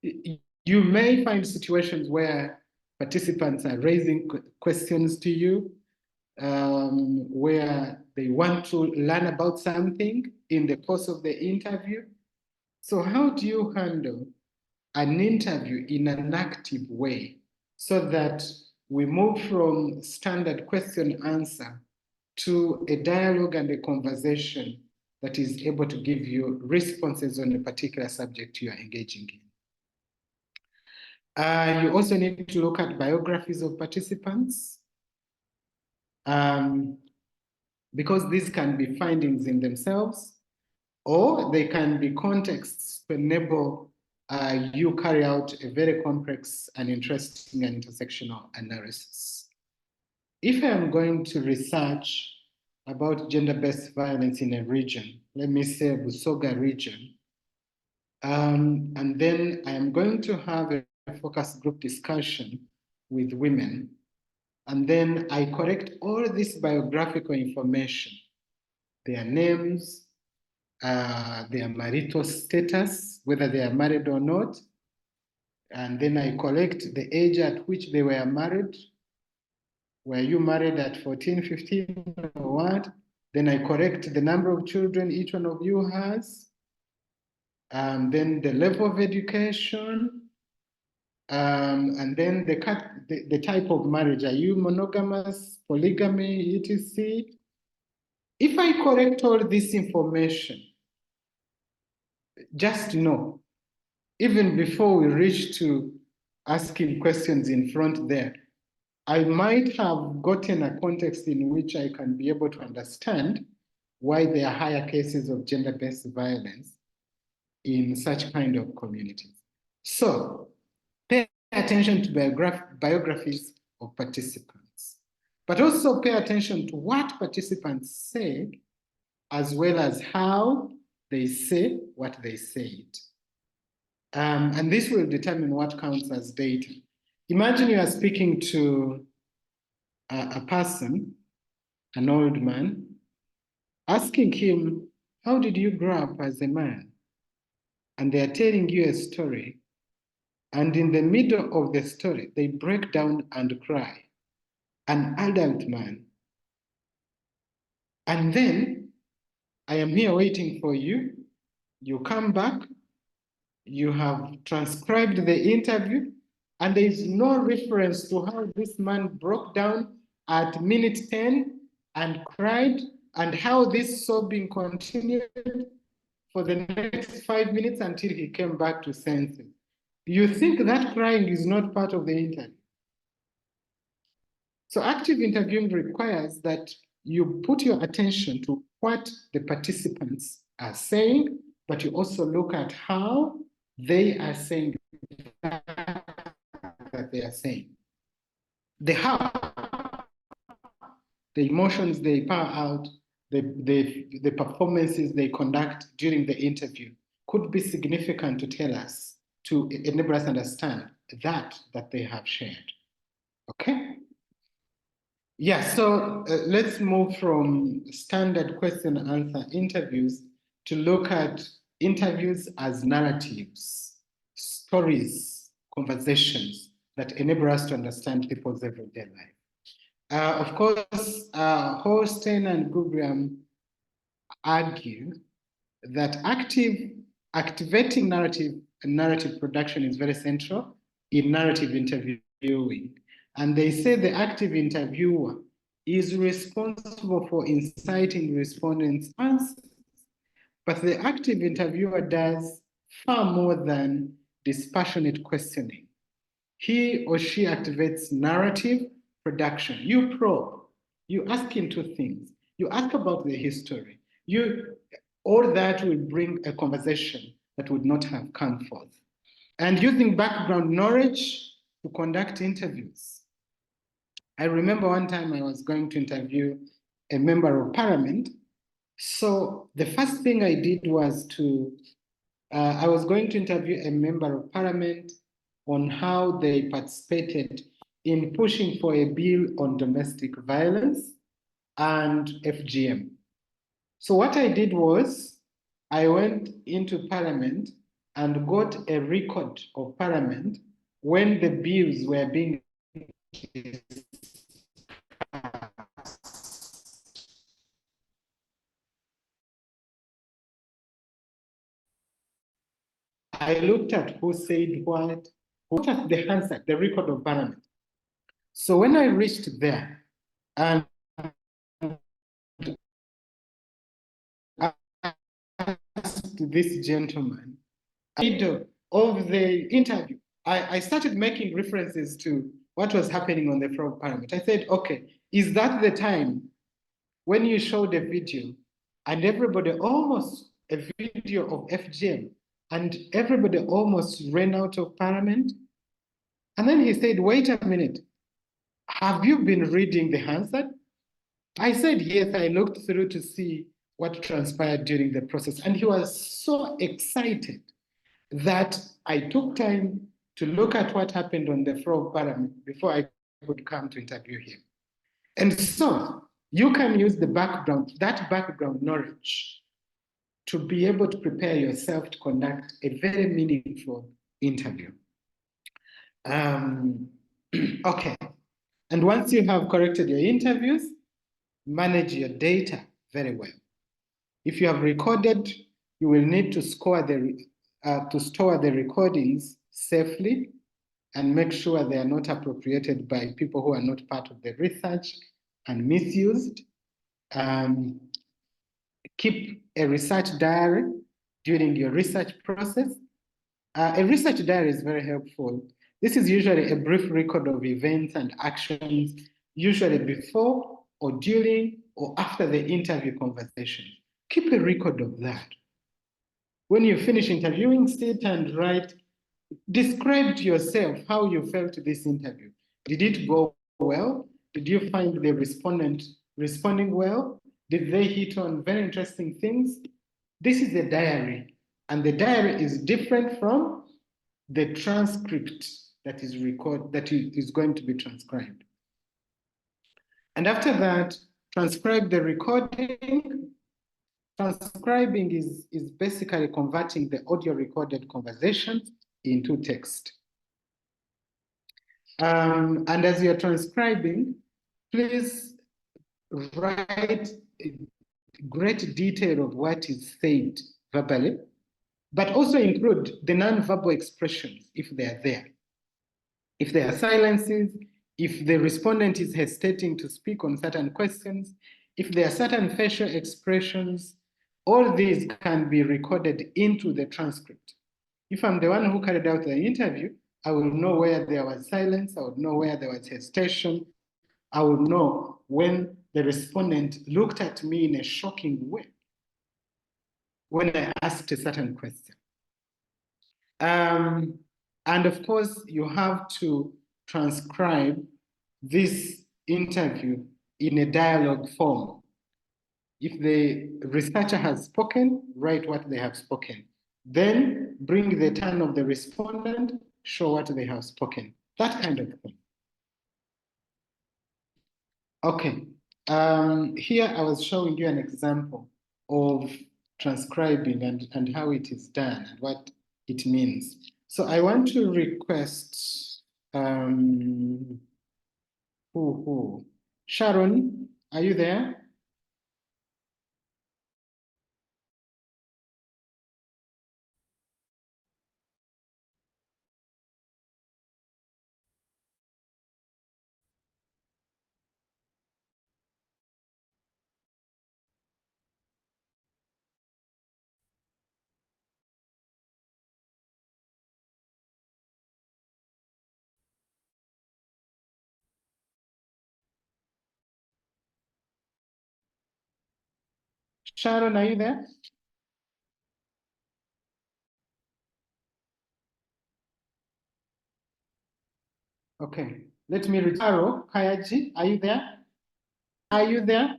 You may find situations where participants are raising questions to you, where they want to learn about something in the course of the interview. So how do you handle an interview in an active way so that we move from standard question answer to a dialogue and a conversation that is able to give you responses on a particular subject you are engaging in? You also need to look at biographies of participants, because these can be findings in themselves, or they can be contexts to enable you carry out a very complex and interesting and intersectional analysis. If I am going to research about gender-based violence in a region, let me say Busoga region, and then I am going to have a focus group discussion with women, and then I collect all this biographical information, their names, their marital status, whether they are married or not, and then I collect the age at which they were married. Were you married at 14, 15, or what? Then I correct the number of children each one of you has, and then the level of education, and then the type of marriage. Are you monogamous, polygamy, etc.? If I correct all this information, just know, even before we reach to asking questions in front there, I might have gotten a context in which I can be able to understand why there are higher cases of gender-based violence in such kind of communities. So pay attention to biographies of participants, but also pay attention to what participants say, as well as how they say what they said. And this will determine what counts as data. Imagine you are speaking to a person, an old man, asking him, how did you grow up as a man? And they are telling you a story. And in the middle of the story, they break down and cry. an adult man. And then I am here waiting for you. You come back, you have transcribed the interview, and there is no reference to how this man broke down at minute 10 and cried, and how this sobbing continued for the next 5 minutes until he came back to senses. You think that crying is not part of the interview? So active interviewing requires that you put your attention to what the participants are saying, but you also look at how they are saying that they are saying. The how, the emotions they pour out, the performances they conduct during the interview could be significant to tell us, to enable us to understand that they have shared. Okay? Yeah, so let's move from standard question and answer interviews to look at interviews as narratives, stories, conversations that enable us to understand people's everyday life. Of course, Holstein and Gugram argue that activating narrative production is very central in narrative interviewing. And they say the active interviewer is responsible for inciting respondents' answers, but the active interviewer does far more than dispassionate questioning. He or she activates narrative production. You probe, you ask into things, you ask about the history, all that will bring a conversation that would not have come forth. And using background knowledge to conduct interviews. I remember one time I was going to interview a member of parliament. So the first thing I did was I was going to interview a member of parliament on how they participated in pushing for a bill on domestic violence and FGM. So what I did was I went into parliament and got a record of parliament when the bills were being I looked at who said what at the Hansard, the record of parliament. So when I reached there and asked this gentleman of the interview, I started making references to what was happening on the floor of parliament. I said, okay, is that the time when you showed a video and everybody almost, a video of FGM, and everybody almost ran out of parliament? And then he said, wait a minute, have you been reading the Hansard? I said, yes, I looked through to see what transpired during the process. And he was so excited that I took time to look at what happened on the floor of parliament before I could come to interview him. And so you can use that background knowledge to be able to prepare yourself to conduct a very meaningful interview. Okay, and once you have corrected your interviews, manage your data very well. If you have recorded, you will need to store the recordings safely and make sure they are not appropriated by people who are not part of the research and misused. Keep a research diary during your research process. A research diary is very helpful. This is usually a brief record of events and actions, usually before or during or after the interview conversation. Keep a record of that. When you finish interviewing, sit and write, describe to yourself how you felt this interview. Did it go well? Did you find the respondent responding well? Did they hit on very interesting things? This is a diary, and the diary is different from the transcript that is going to be transcribed. And after that, transcribe the recording. Transcribing is basically converting the audio recorded conversations into text. And as you're transcribing, please write great detail of what is said verbally, but also include the non-verbal expressions if they are there. If there are silences, if the respondent is hesitating to speak on certain questions, if there are certain facial expressions, all these can be recorded into the transcript. If I'm the one who carried out the interview, I will know where there was silence, I would know where there was hesitation, I would know when the respondent looked at me in a shocking way when I asked a certain question. And of course, you have to transcribe this interview in a dialogue form. If the researcher has spoken, write what they have spoken. Then bring the turn of the respondent, show what they have spoken. That kind of thing. Okay. Here I was showing you an example of transcribing and how it is done and what it means. So I want to request Sharon, are you there? Sharon, are you there? Okay, let me read. Taro Kayaji, are you there? Are you there?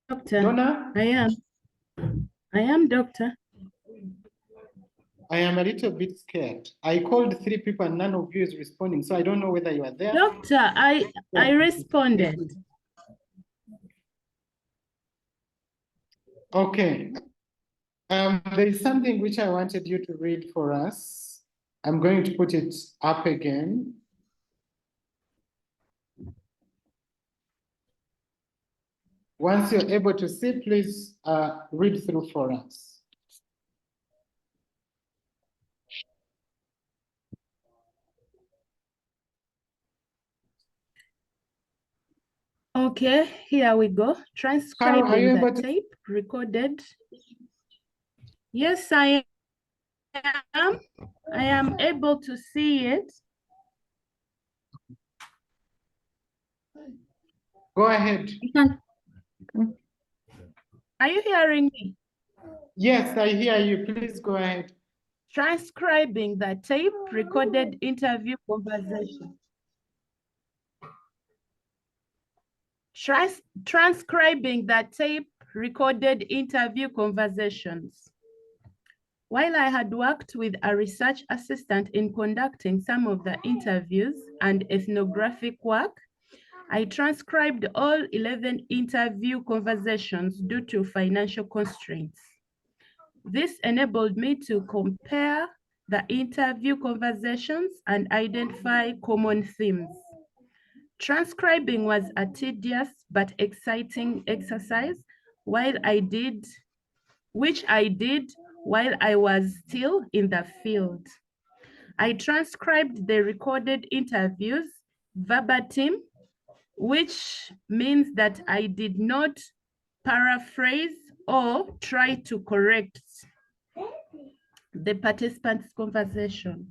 Doctor, Donna? I am doctor. I am a little bit scared. I called 3 people and none of you is responding, so I don't know whether you are there. Doctor, I responded. Okay. There is something which I wanted you to read for us. I'm going to put it up again. Once you're able to see, please read through for us. Okay, here we go. Transcribing able the to- tape recorded. Yes, I am. I am able to see it. Go ahead. Are you hearing me? Yes, I hear you. Please go ahead. Transcribing the tape recorded interview conversation. Transcribing the tape recorded interview conversations. While I had worked with a research assistant in conducting some of the interviews and ethnographic work, I transcribed all 11 interview conversations due to financial constraints. This enabled me to compare the interview conversations and identify common themes. Transcribing was a tedious but exciting exercise which I did while I was still in the field. I transcribed the recorded interviews verbatim, which means that I did not paraphrase or try to correct the participants' conversation.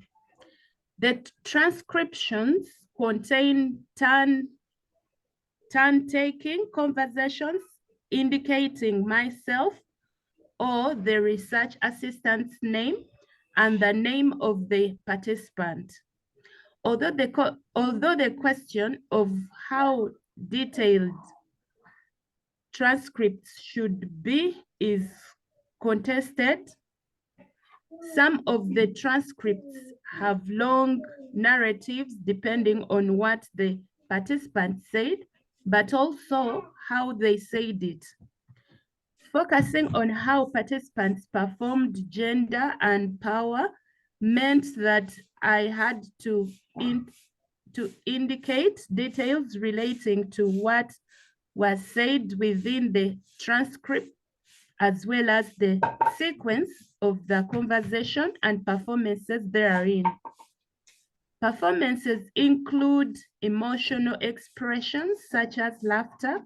The transcriptions contain turn-taking conversations indicating myself or the research assistant's name and the name of the participant. Although the question of how detailed transcripts should be is contested, some of the transcripts have long narratives depending on what the participant said, but also how they said it. Focusing on how participants performed gender and power meant that I had to to indicate details relating to what was said within the transcript, as well as the sequence of the conversation and performances therein. Performances include emotional expressions such as laughter,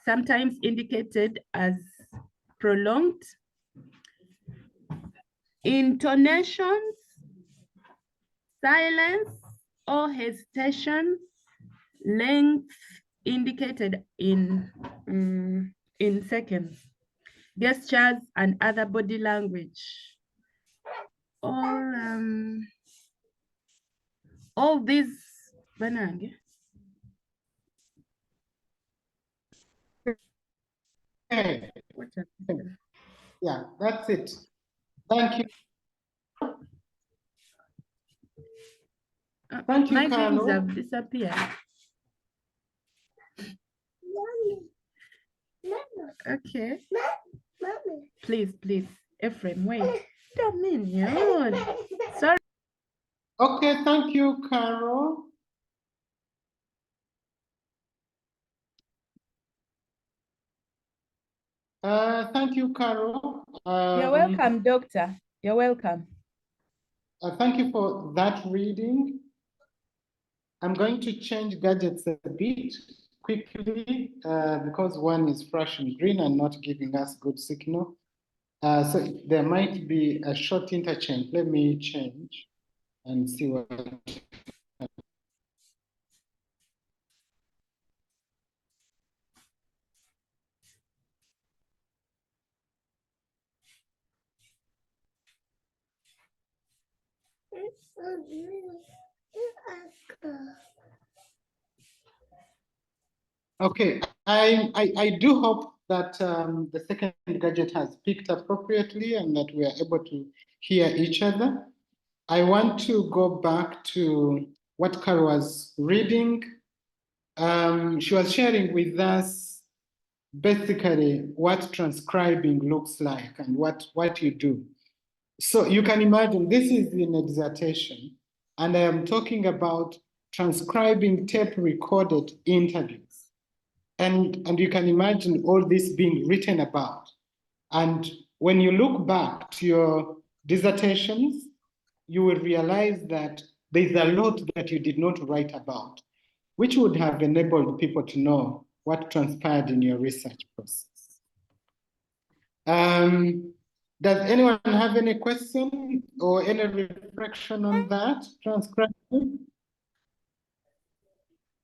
sometimes indicated as prolonged, intonations, silence or hesitation, length indicated in seconds, gestures and other body language. All these, Banange. Okay. Yeah, that's it. Thank you. Thank you, My things Carlo. have disappeared. Okay. Please, Ephraim, wait. Dominion. Sorry. Okay, thank you, Carol. Thank you, Carol. You're welcome, Doctor. You're welcome. Thank you for that reading. I'm going to change gadgets a bit quickly because one is flashing green and not giving us good signal. So there might be a short interchange. Let me change and see what. Okay, I do hope that the second gadget has picked appropriately and that we are able to hear each other. I want to go back to what Carol was reading. She was sharing with us basically what transcribing looks like and what you do. So you can imagine this is in a dissertation, and I am talking about transcribing tape recorded interviews. And you can imagine all this being written about. And when you look back to your dissertations, you will realize that there's a lot that you did not write about, which would have enabled people to know what transpired in your research process. Does anyone have any question or any reflection on that transcription?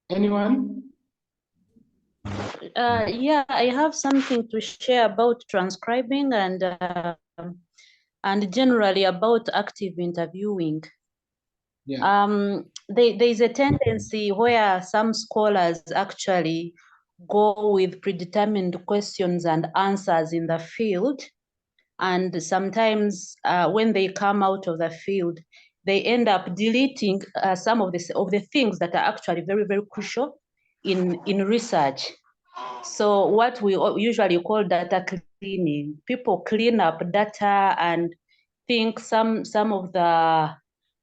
Anyone? Yeah, I have something to share about transcribing and generally about active interviewing. Yeah. There's a tendency where some scholars actually go with predetermined questions and answers in the field. And sometimes when they come out of the field, they end up deleting some of the things that are actually very, very crucial in research. So what we usually call data cleaning, people clean up data and think some of the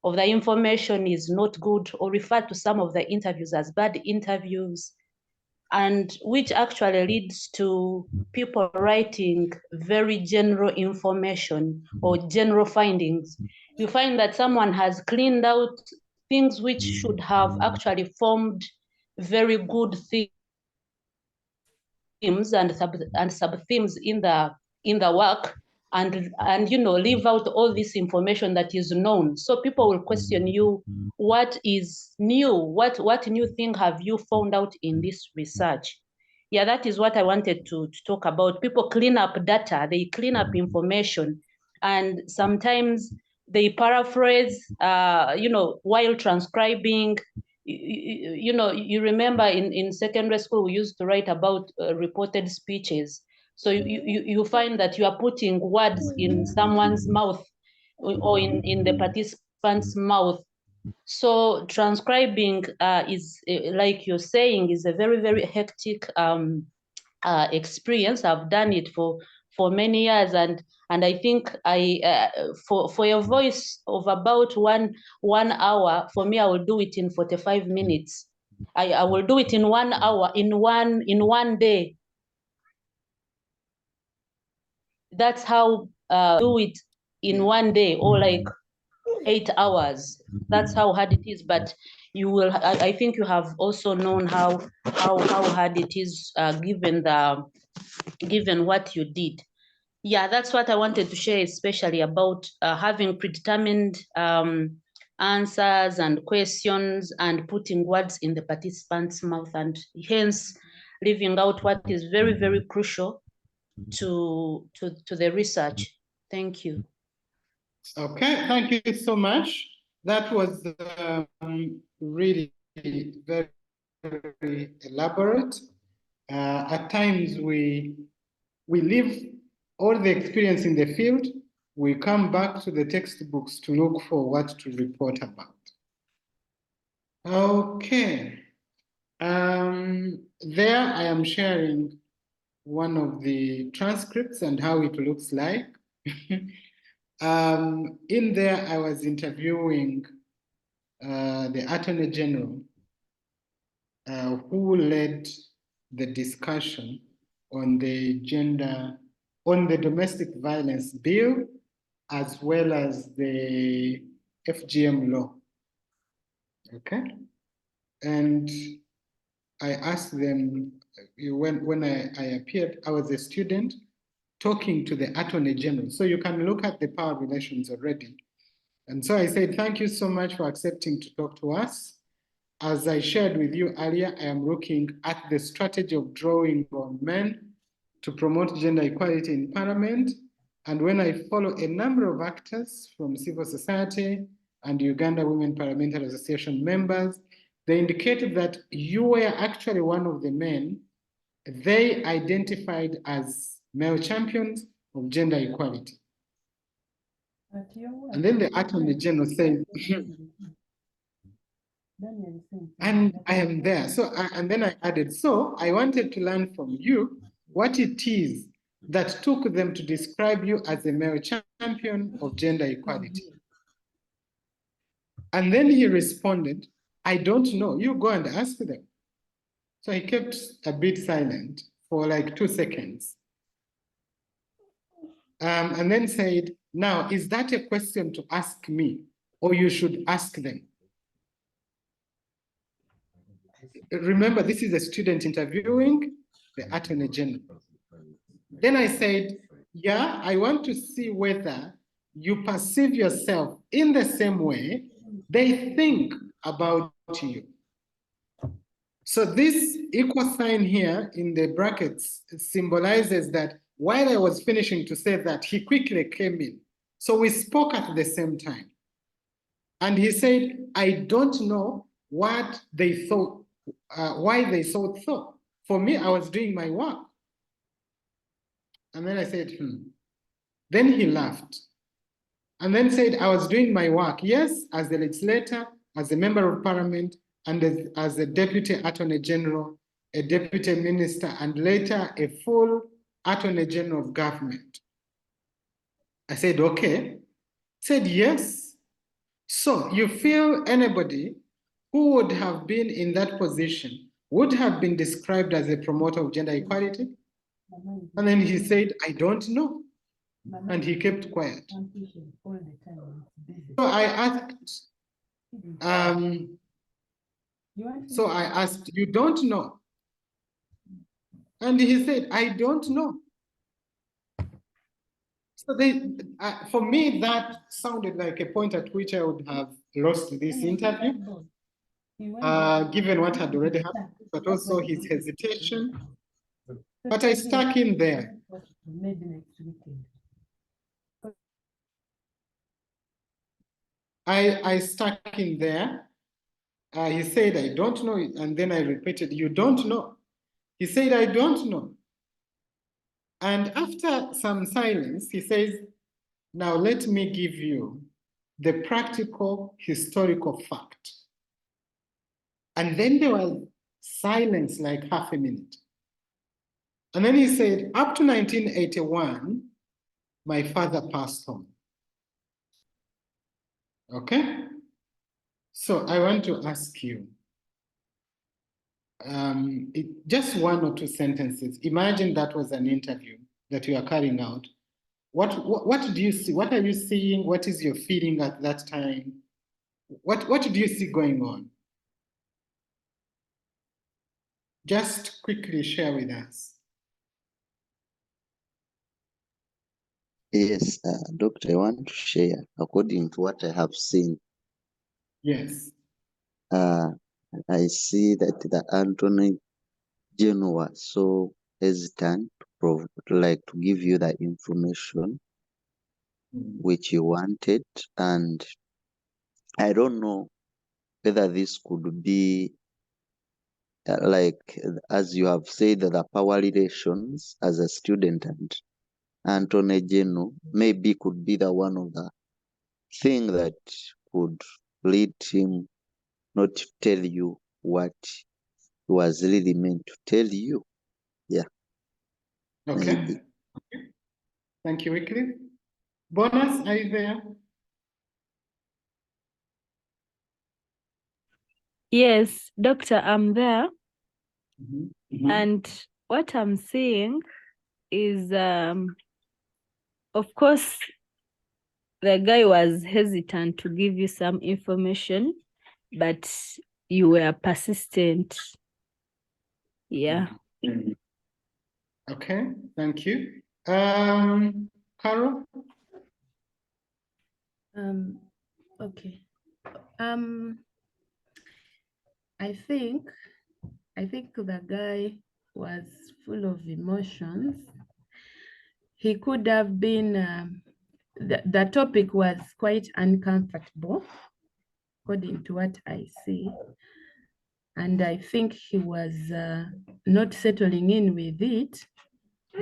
information is not good, or refer to some of the interviews as bad interviews, and which actually leads to people writing very general information or general findings. You find that someone has cleaned out things which should have actually formed very good themes and sub-themes in the work, and leave out all this information that is known. So people will question you, what is new? What new thing have you found out in this research? Yeah, that is what I wanted to talk about. People clean up data, they clean up information, and sometimes they paraphrase, while transcribing. You remember in secondary school, we used to write about reported speeches. So you find that you are putting words in someone's mouth or in the participant's mouth. So transcribing is, like you're saying, is a very, very hectic experience. I've done it for for many years, and I think for a voice of about one hour, for me, I will do it in 45 minutes. I will do it in 1 hour, in one day. That's how do it in one day, or like 8 hours. That's how hard it is. But you will, I think you have also known how hard it is, given what you did. Yeah, that's what I wanted to share, especially about having predetermined answers and questions and putting words in the participant's mouth, and hence leaving out what is very, very crucial to the research. Thank you. Okay, thank you so much. That was really very, very elaborate. At times we leave all the experience in the field, we come back to the textbooks to look for what to report about. Okay. There I am sharing one of the transcripts and how it looks like. In there, I was interviewing the Attorney General, who led the discussion on the domestic violence bill, as well as the FGM law. Okay, and I asked them, when I appeared, I was a student talking to the Attorney General. So you can look at the power relations already. And so I said, thank you so much for accepting to talk to us. As I shared with you earlier, I am looking at the strategy of drawing on men to promote gender equality in Parliament. And when I follow a number of actors from civil society and Uganda Women Parliamentary Association members, they indicated that you were actually one of the men they identified as male champions of gender equality. And then the Attorney General said, and I am there. So, and then I added, so I wanted to learn from you what it is that took them to describe you as a male champion of gender equality. And then he responded, I don't know, you go and ask them. So he kept a bit silent for like 2 seconds. And then said, now, is that a question to ask me, or you should ask them? Remember, this is a student interviewing the Attorney General. Then I said, yeah, I want to see whether you perceive yourself in the same way they think about you. So this equal sign here in the brackets symbolizes that while I was finishing to say that, he quickly came in. So we spoke at the same time. And he said, I don't know what they thought, why they thought so. For me, I was doing my work. And then I said, Then he laughed. And then said, I was doing my work, yes, as a legislator, as a member of parliament, and as a deputy attorney general, a deputy minister, and later a full attorney general of government. I said, okay. Said, yes. So you feel anybody who would have been in that position would have been described as a promoter of gender equality? And then he said, I don't know. And he kept quiet. So I asked, you don't know? And he said, I don't know. So for me, that sounded like a point at which I would have lost this interview, given what had already happened, but also his hesitation. But I stuck in there. I stuck in there. He said, I don't know. And then I repeated, you don't know. He said, I don't know. And after some silence, he says, now let me give you the practical historical fact. And then there was silence like half a minute. And then he said, up to 1981, my father passed on. Okay? So I want to ask you, just one or two sentences. Imagine that was an interview that you are carrying out. What do you see? What are you seeing? What is your feeling at that time? What do you see going on? Just quickly share with us. Yes, Doctor, I want to share according to what I have seen. Yes. I see that the Attorney General was so hesitant to give you the information which you wanted, and I don't know whether this could be as you have said, the power relations as a student and Attorney General maybe could be the one of the thing that could lead him not to tell you what he was really meant to tell you. Yeah. Okay. Maybe. Thank you, Wycliffe. Bonus, are you there? Yes, Doctor, I'm there. Mhm. And what I'm seeing is, of course, the guy was hesitant to give you some information, but you were persistent. Yeah. Okay, thank you. Carol? Okay. I think the guy was full of emotions. He could have been, the topic was quite uncomfortable, according to what I see. And I think he was not settling in with it,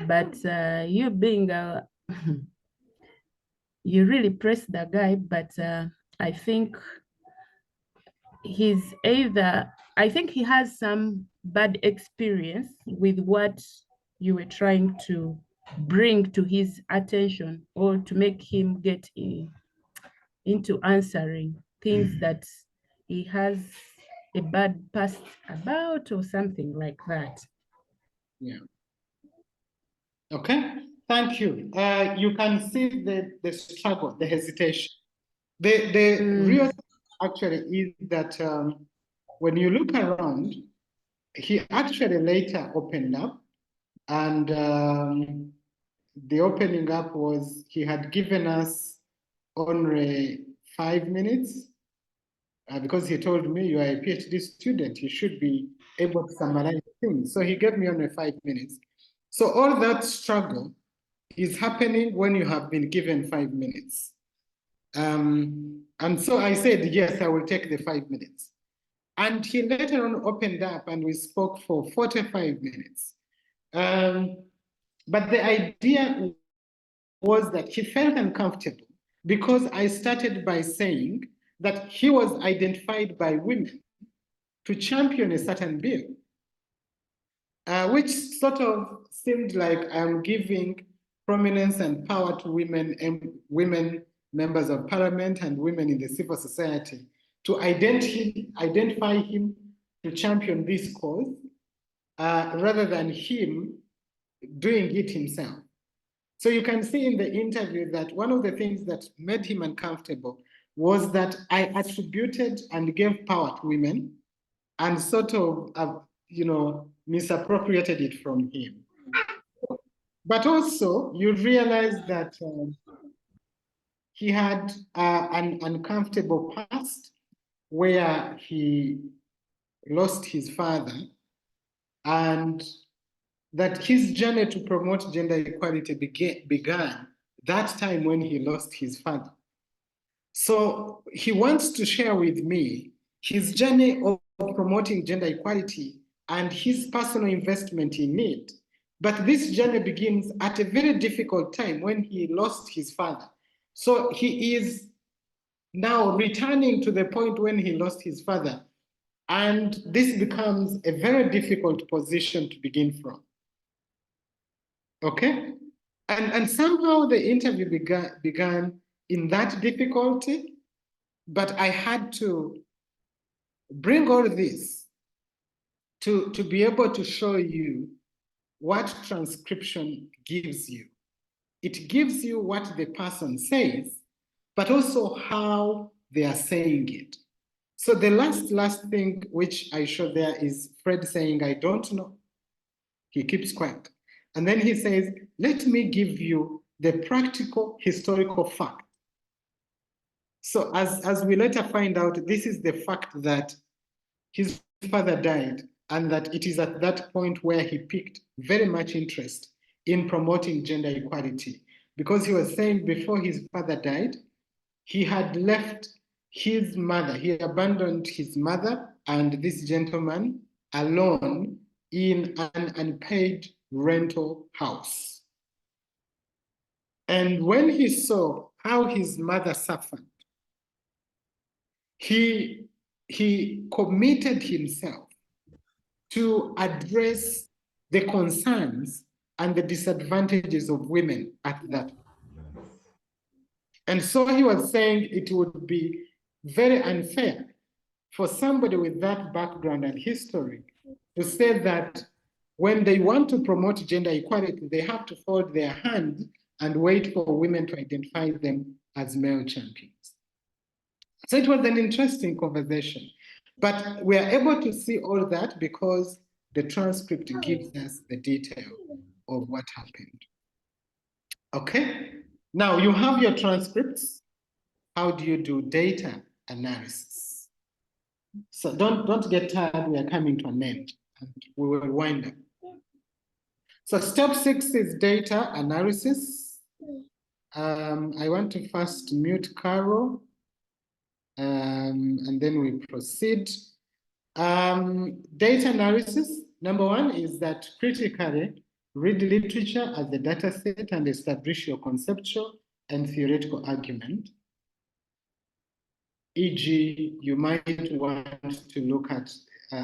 but you being you really pressed the guy, but I think I think he has some bad experience with what you were trying to bring to his attention, or to make him get into answering things that he has a bad past about, or something like that. Yeah. Okay, thank you. You can see the struggle, the hesitation. The real actually is that when you look around, he actually later opened up, and the opening up was he had given us only 5 minutes because he told me, you are a PhD student, you should be able to summarize things. So he gave me only 5 minutes. So all that struggle is happening when you have been given 5 minutes. And so I said, yes, I will take the 5 minutes. And he later on opened up and we spoke for 45 minutes. But the idea was that he felt uncomfortable because I started by saying that he was identified by women to champion a certain bill, which sort of seemed like I'm giving prominence and power to women and women members of parliament and women in the civil society to identify him to champion this cause rather than him doing it himself. So you can see in the interview that one of the things that made him uncomfortable was that I attributed and gave power to women and sort of, misappropriated it from him. But also, you realize that he had an uncomfortable past where he lost his father, and that his journey to promote gender equality began that time when he lost his father. So he wants to share with me his journey of promoting gender equality and his personal investment in it. But this journey begins at a very difficult time when he lost his father. So he is now returning to the point when he lost his father. And this becomes a very difficult position to begin from. Okay? And somehow the interview began in that difficulty, but I had to bring all this to be able to show you what transcription gives you. It gives you what the person says, but also how they are saying it. So the last thing which I show there is Fred saying, I don't know. He keeps quiet. And then he says, let me give you the practical historical fact. So as we later find out, this is the fact that his father died, and that it is at that point where he picked very much interest in promoting gender equality, because he was saying before his father died, he had left his mother, he abandoned his mother and this gentleman alone in an unpaid rental house. And when he saw how his mother suffered, he committed himself to address the concerns and the disadvantages of women at that. And so he was saying it would be very unfair for somebody with that background and history to say that when they want to promote gender equality, they have to fold their hands and wait for women to identify them as male champions. So it was an interesting conversation, but we are able to see all that because the transcript gives us the detail of what happened. Okay, now you have your transcripts. How do you do data analysis? So don't get tired, we are coming to an end and we will wind up. So step 6 is data analysis. I want to first mute Carol. And then we proceed. Data analysis, number 1 is that critically read literature as a data set and establish your conceptual and theoretical argument. E.g., you might want to look at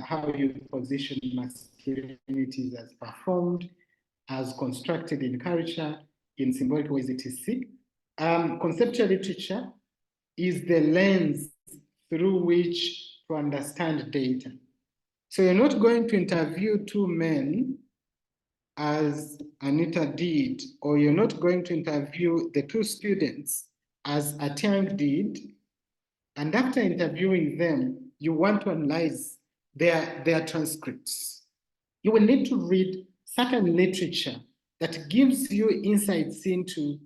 how you position masculinities as performed, as constructed in culture, in symbolic ways, etc. Conceptual literature is the lens through which to understand data. So you're not going to interview 2 men as Anita did, or you're not going to interview the 2 students as Atiang did, and after interviewing them, you want to analyze their transcripts. You will need to read certain literature that gives you insights into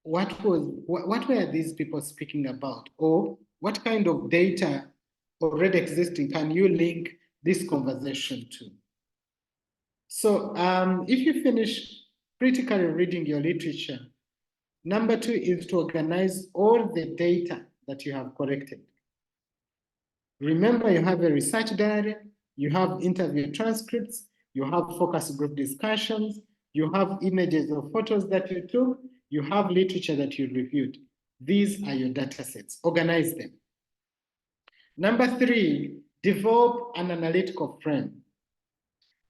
what were these people speaking about, or what kind of data already existing can you link this conversation to? So if you finish critically reading your literature, number 2 is to organize all the data that you have collected. Remember, you have a research diary, you have interview transcripts, you have focus group discussions, you have images or photos that you took, you have literature that you reviewed. These are your data sets. Organize them. Number 3, develop an analytical frame.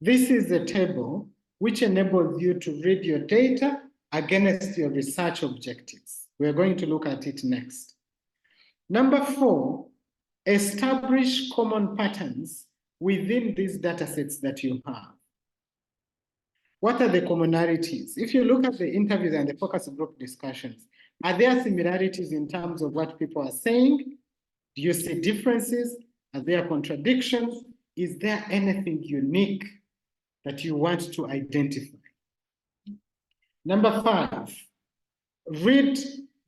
This is a table which enables you to read your data against your research objectives. We're going to look at it next. Number 4, establish common patterns within these data sets that you have. What are the commonalities? If you look at the interviews and the focus group discussions, are there similarities in terms of what people are saying? Do you see differences? Are there contradictions? Is there anything unique that you want to identify? Number 5, read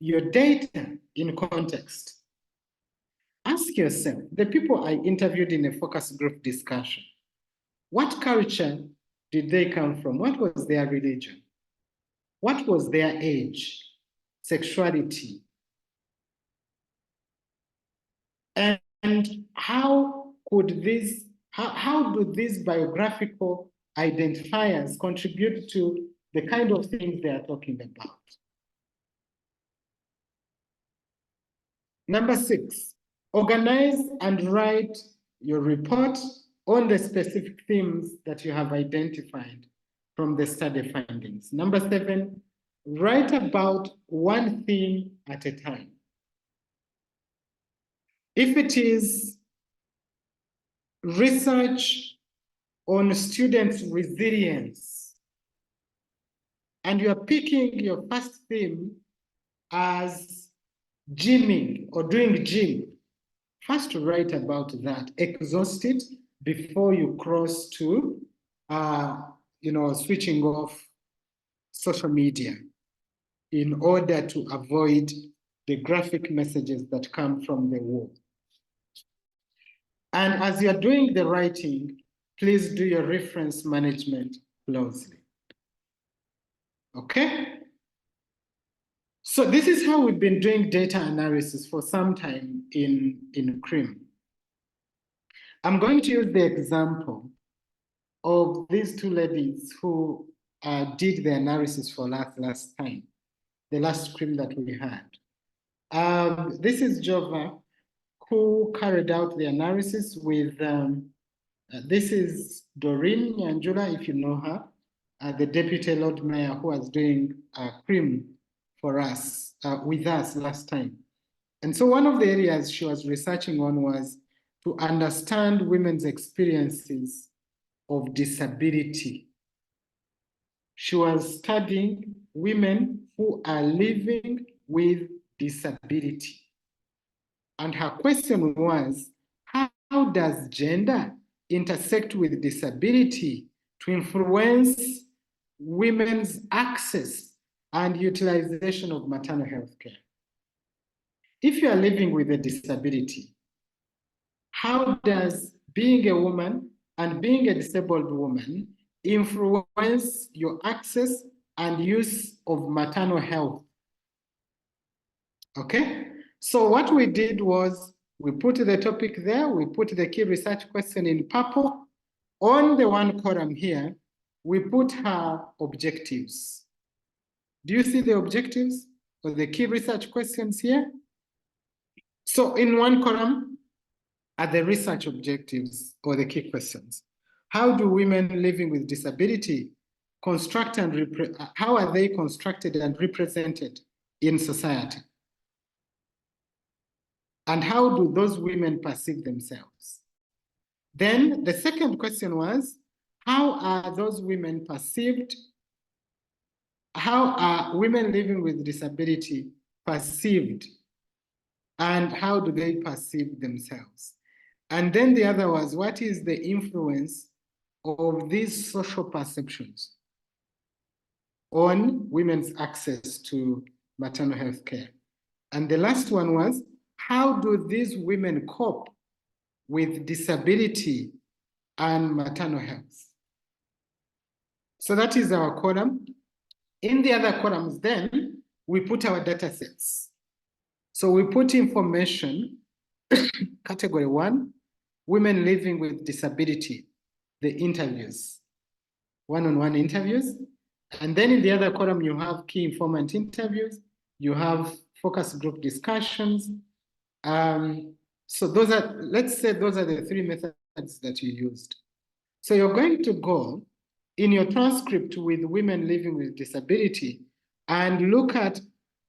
your data in context. Ask yourself, the people I interviewed in a focus group discussion, what culture did they come from? What was their religion? What was their age, sexuality? And how do these biographical identifiers contribute to the kind of things they are talking about? Number 6, organize and write your report on the specific themes that you have identified from the study findings. Number 7, write about one theme at a time. If it is research on students' resilience, and you are picking your first theme as gymming or doing gym, first write about that, exhaust it before you cross to switching off social media in order to avoid the graphic messages that come from the wall. And as you're doing the writing, please do your reference management closely. Okay? So this is how we've been doing data analysis for some time in CRIM. I'm going to use the example of these two ladies who did the analysis for last time, the last CRIM that we had. This is Jova, who carried out the analysis with, this is Doreen Nyanjula, if you know her, the Deputy Lord Mayor who was doing CRIM for us, with us last time. And so one of the areas she was researching on was to understand women's experiences of disability. She was studying women who are living with disability. And her question was, how does gender intersect with disability to influence women's access and utilization of maternal health care? If you are living with a disability, how does being a woman and being a disabled woman influence your access and use of maternal health? Okay? So what we did was we put the topic there, we put the key research question in purple. On the one column here, we put her objectives. Do you see the objectives or the key research questions here? So in one column are the research objectives or the key questions. How do women living with disability construct and how are they constructed and represented in society? And how do those women perceive themselves? Then the second question was, how are those women perceived? How are women living with disability perceived? And how do they perceive themselves? And then the other was, what is the influence of these social perceptions on women's access to maternal health care? And the last one was, how do these women cope with disability and maternal health? So that is our column. In the other columns then, we put our data sets. So we put information, category 1, women living with disability, the interviews, one-on-one interviews. And then in the other column, you have key informant interviews, you have focus group discussions. So those are, let's say those are the 3 methods that you used. So you're going to go in your transcript with women living with disability and look at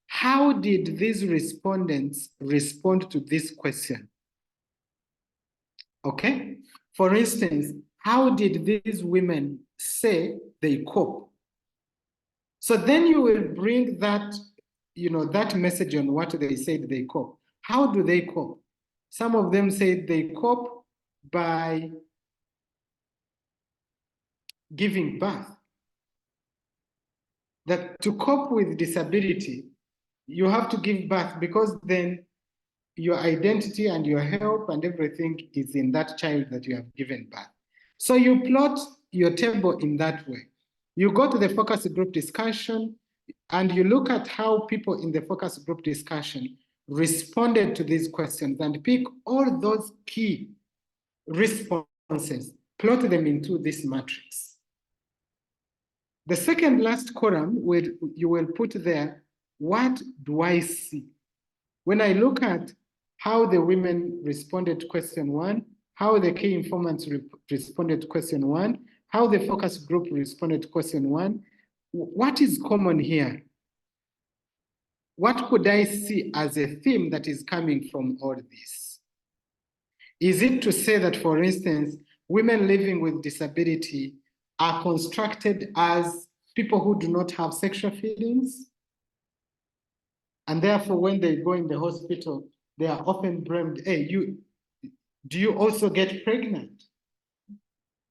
how did these respondents respond to this question? Okay? For instance, how did these women say they cope? So then you will bring that, that message on what they said they cope. How do they cope? Some of them said they cope by giving birth. That to cope with disability, you have to give birth because then your identity and your help and everything is in that child that you have given birth. So you plot your table in that way. You go to the focus group discussion and you look at how people in the focus group discussion responded to these questions and pick all those key responses, plot them into this matrix. The second last column, you will put there, what do I see? When I look at how the women responded to question 1, how the key informants responded to question 1, how the focus group responded to question 1. What is common here? What could I see as a theme that is coming from all this? Is it to say that, for instance, women living with disability are constructed as people who do not have sexual feelings? And therefore, when they go in the hospital, they are often blamed, hey, do you also get pregnant?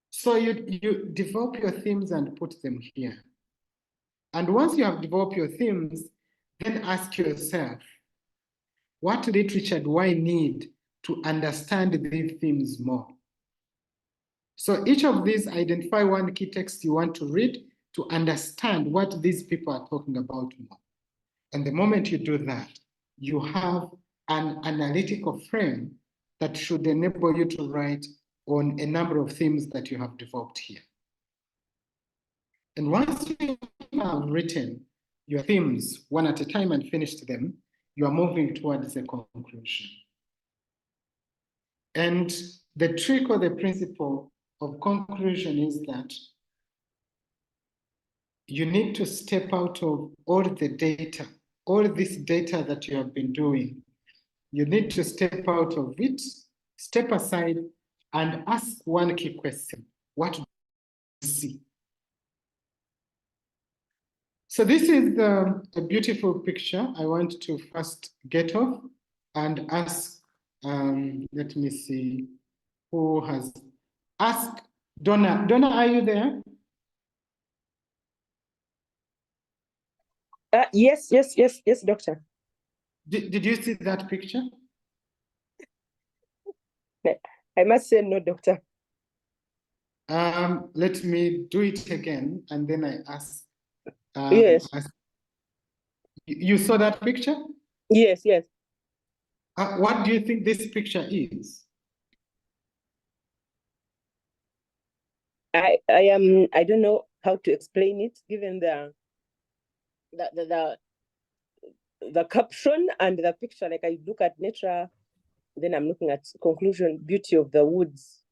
So you develop your themes and put them here. And once you have developed your themes, then ask yourself, what literature do I need to understand these themes more? So each of these, identify one key text you want to read to understand what these people are talking about more. And the moment you do that, you have an analytical frame that should enable you to write on a number of themes that you have developed here. And once you have written your themes one at a time and finished them, you are moving towards a conclusion. And the trick or the principle of conclusion is that you need to step out of all the data, all this data that you have been doing. You need to step out of it, step aside, and ask one key question. What do you see? So this is a beautiful picture. I want to first get off and ask, let me see who has asked. Donna. Donna, are you there? Yes, doctor. Did you see that picture? I must say no, doctor. Let me do it again, and then I ask. Yes. You saw that picture? Yes. What do you think this picture is? I don't know how to explain it given the caption and the picture. Like, I look at nature, then I'm looking at conclusion, beauty of the woods.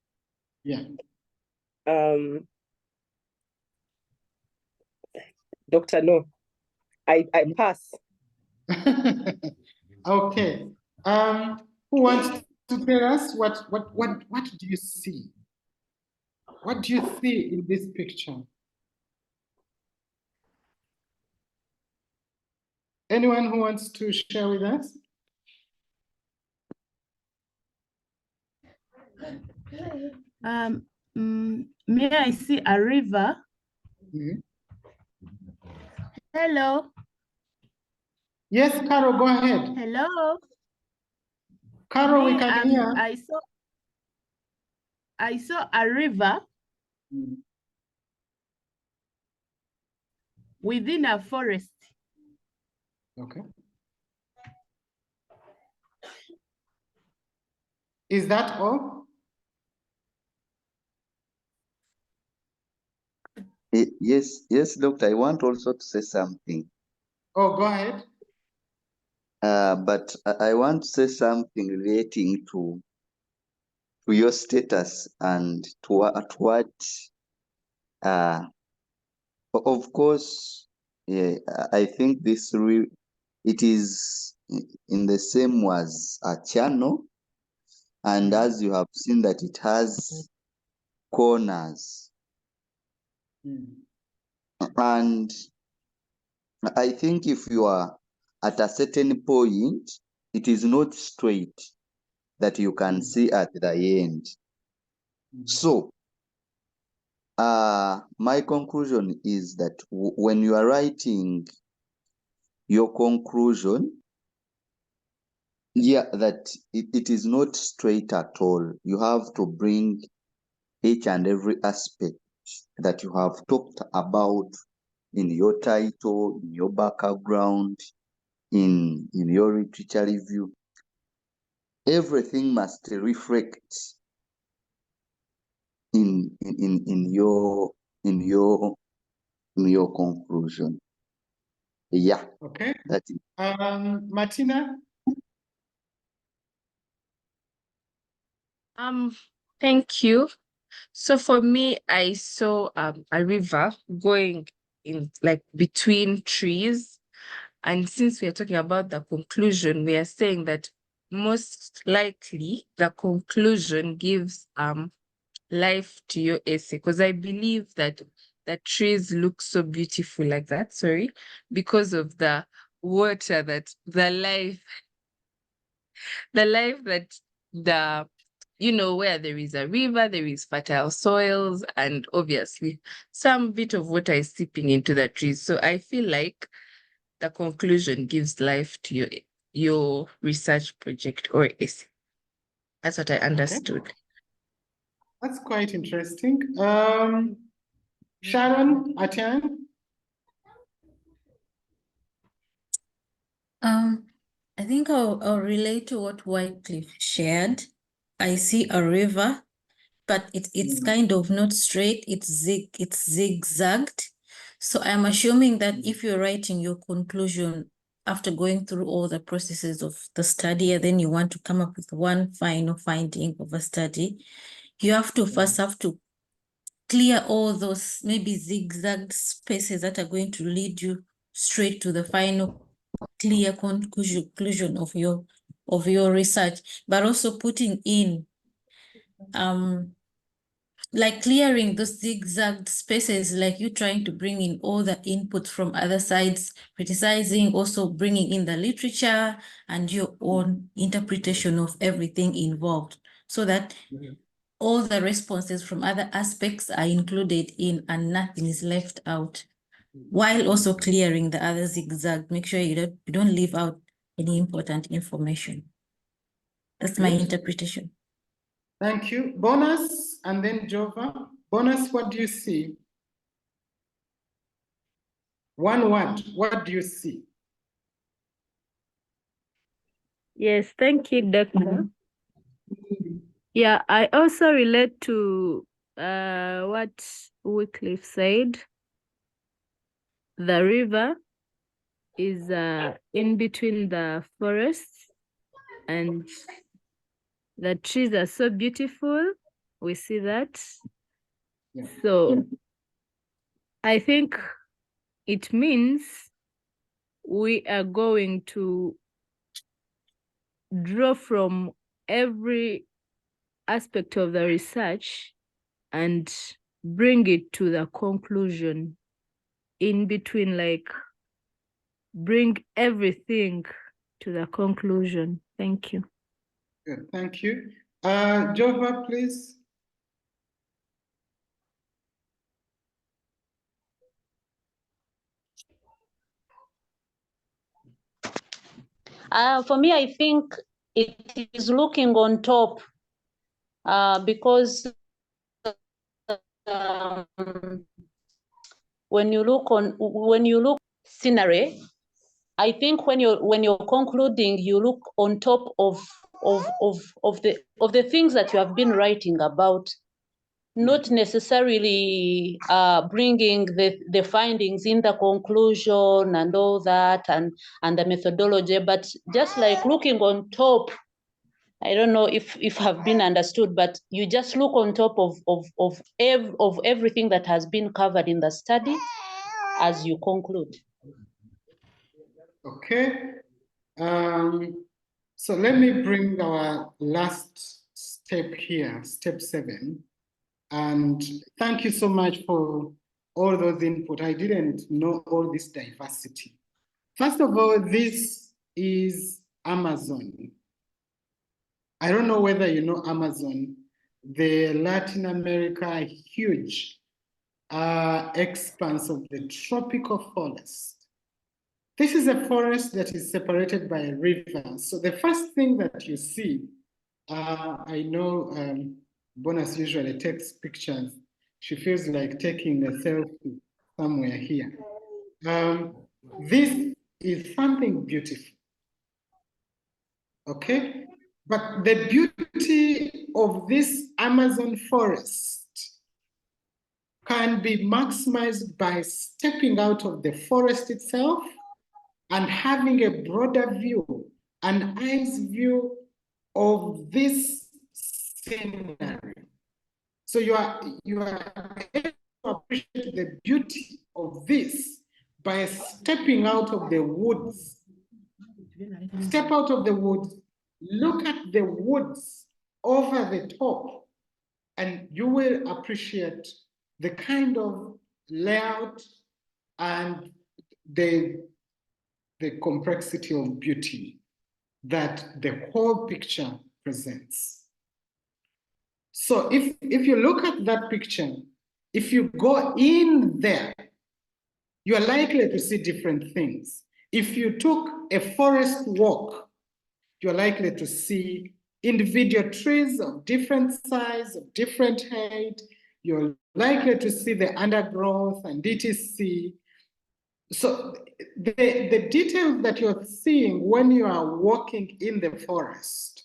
Yeah. Doctor, no. I pass. Okay. Who wants to tell us what do you see? What do you see in this picture? Anyone who wants to share with us? May I see a river? Mm-hmm. Hello. Yes, Carol, go ahead. Hello. Carol, we can hear. I saw a river within a forest. Okay. Is that all? Yes, doctor. I want also to say something. Oh, go ahead. But I want to say something relating to your status and to what. Of course, yeah. I think it is in the same as a channel, and as you have seen that it has corners. And I think if you are at a certain point, it is not straight that you can see at the end. So, my conclusion is that when you are writing your conclusion, yeah, that it is not straight at all. You have to bring each and every aspect that you have talked about in your title, in your background, in your literature review. Everything must reflect in your conclusion. Yeah. Okay. That's it. Martina? Thank you. So for me, I saw a river going in like between trees. And since we are talking about the conclusion, we are saying that most likely the conclusion gives life to your essay, because I believe that the trees look so beautiful like that, because of the water, that the life that the where there is a river, there is fertile soils, and obviously some bit of water is seeping into the trees. So I feel like the conclusion gives life to your research project or essay. That's what I understood. That's quite interesting. Sharon, Atian? I think I'll relate to what Wycliffe shared. I see a river, but it's kind of not straight, it's zigzagged. So I'm assuming that if you're writing your conclusion after going through all the processes of the study, and then you want to come up with one final finding of a study, you have to first clear all those maybe zigzag spaces that are going to lead you straight to the final clear conclusion of your research, but also putting in like clearing those zigzag spaces, like you trying to bring in all the input from other sides, criticizing, also bringing in the literature and your own interpretation of everything involved, so that all the responses from other aspects are included in and nothing is left out, while also clearing the other zigzag. Make sure you don't leave out any important information. That's my interpretation. Thank you. Bonus, and then Jova. Bonus, what do you see? One word, what do you see? Yes, thank you, Doctor. Yeah, I also relate to what Wycliffe said. The river is in between the forests, and the trees are so beautiful. We see that. Yeah. So I think it means we are going to draw from every aspect of the research and bring it to the conclusion in between, like bring everything to the conclusion. Thank you. Good, thank you. Jova, please. For me, I think it is looking on top because when you look scenery, I think when you're concluding, you look on top of the things that you have been writing about, not necessarily bringing the findings in the conclusion and all that and the methodology, but just like looking on top. I don't know if I've been understood, but you just look on top of everything that has been covered in the study as you conclude. Okay. So let me bring our last step here, step 7. And thank you so much for all those input. I didn't know all this diversity. First of all, this is Amazon. I don't know whether you know Amazon, the Latin America huge expanse of the tropical forest. This is a forest that is separated by a river. So the first thing that you see, I know Bonus usually takes pictures. She feels like taking a selfie somewhere here. This is something beautiful, okay? But the beauty of this Amazon forest can be maximized by stepping out of the forest itself and having a broader view, an eyes view of this scenery. So you are able to appreciate the beauty of this by stepping out of the woods. Step out of the woods, look at the woods over the top, and you will appreciate the kind of layout and the complexity of beauty that the whole picture presents. So if you look at that picture, if you go in there, you are likely to see different things. If you took a forest walk, you're likely to see individual trees of different size, of different height. You're likely to see the undergrowth and etc. So the details that you're seeing when you are walking in the forest,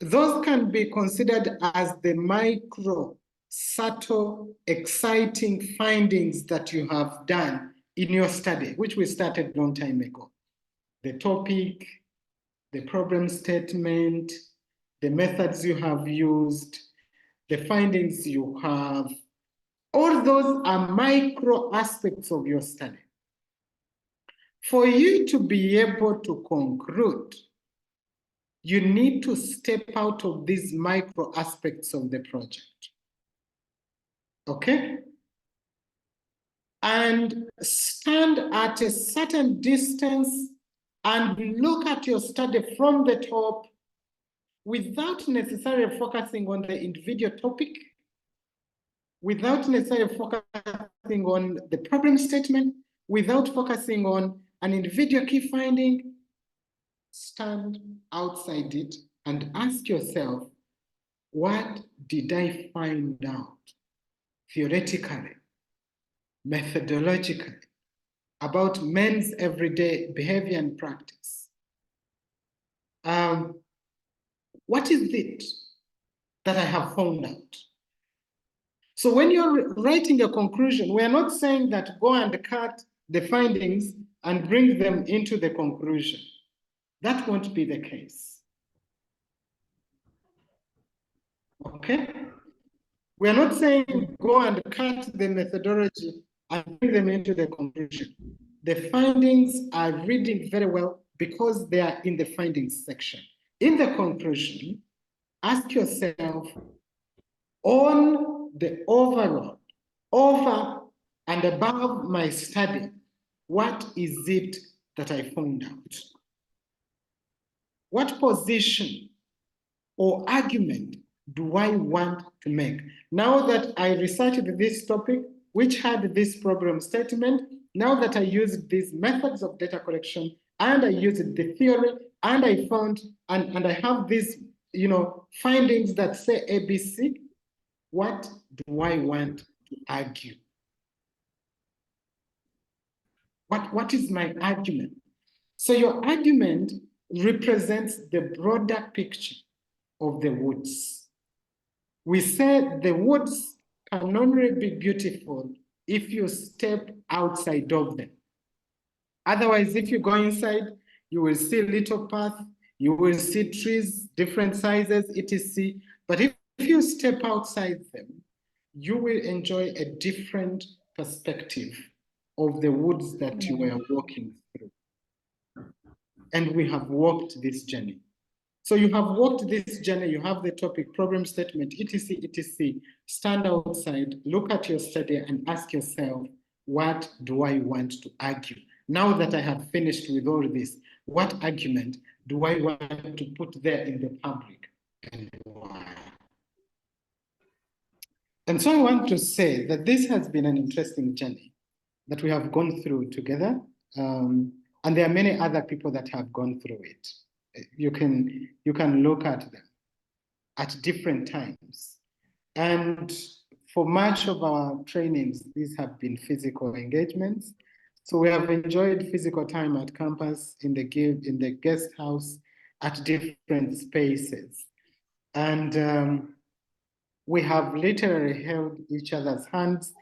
those can be considered as the micro, subtle, exciting findings that you have done in your study, which we started a long time ago. The topic, the problem statement, the methods you have used, the findings you have, all those are micro aspects of your study. For you to be able to conclude, you need to step out of these micro aspects of the project. Okay? And stand at a certain distance and look at your study from the top without necessarily focusing on the individual topic, without necessarily focusing on the problem statement, without focusing on an individual key finding. Stand outside it and ask yourself, what did I find out theoretically, methodologically, about men's everyday behavior and practice? What is it that I have found out? So when you're writing a conclusion, we are not saying that go and cut the findings and bring them into the conclusion. That won't be the case. Okay? We are not saying go and cut the methodology and bring them into the conclusion. The findings are reading very well because they are in the findings section. In the conclusion, ask yourself, on the overall, over and above my study, what is it that I found out? What position or argument do I want to make? Now that I researched this topic, which had this problem statement, now that I used these methods of data collection, and I used the theory, and I found, and I have these, findings that say ABC, what do I want to argue? What is my argument? So your argument represents the broader picture of the woods. We said the woods can only be beautiful if you step outside of them. Otherwise, if you go inside, you will see little path, you will see trees, different sizes, etc. But if you step outside them, you will enjoy a different perspective of the woods that you were walking through. And we have walked this journey. So you have walked this journey, you have the topic, problem statement, etc., etc. Stand outside, look at your study and ask yourself, what do I want to argue? Now that I have finished with all this, what argument do I want to put there in the public and why? And so I want to say that this has been an interesting journey that we have gone through together. And there are many other people that have gone through it. You can look at them at different times. And for much of our trainings, these have been physical engagements. So we have enjoyed physical time at campus, in the guest house, at different spaces. And we have literally held each other's hands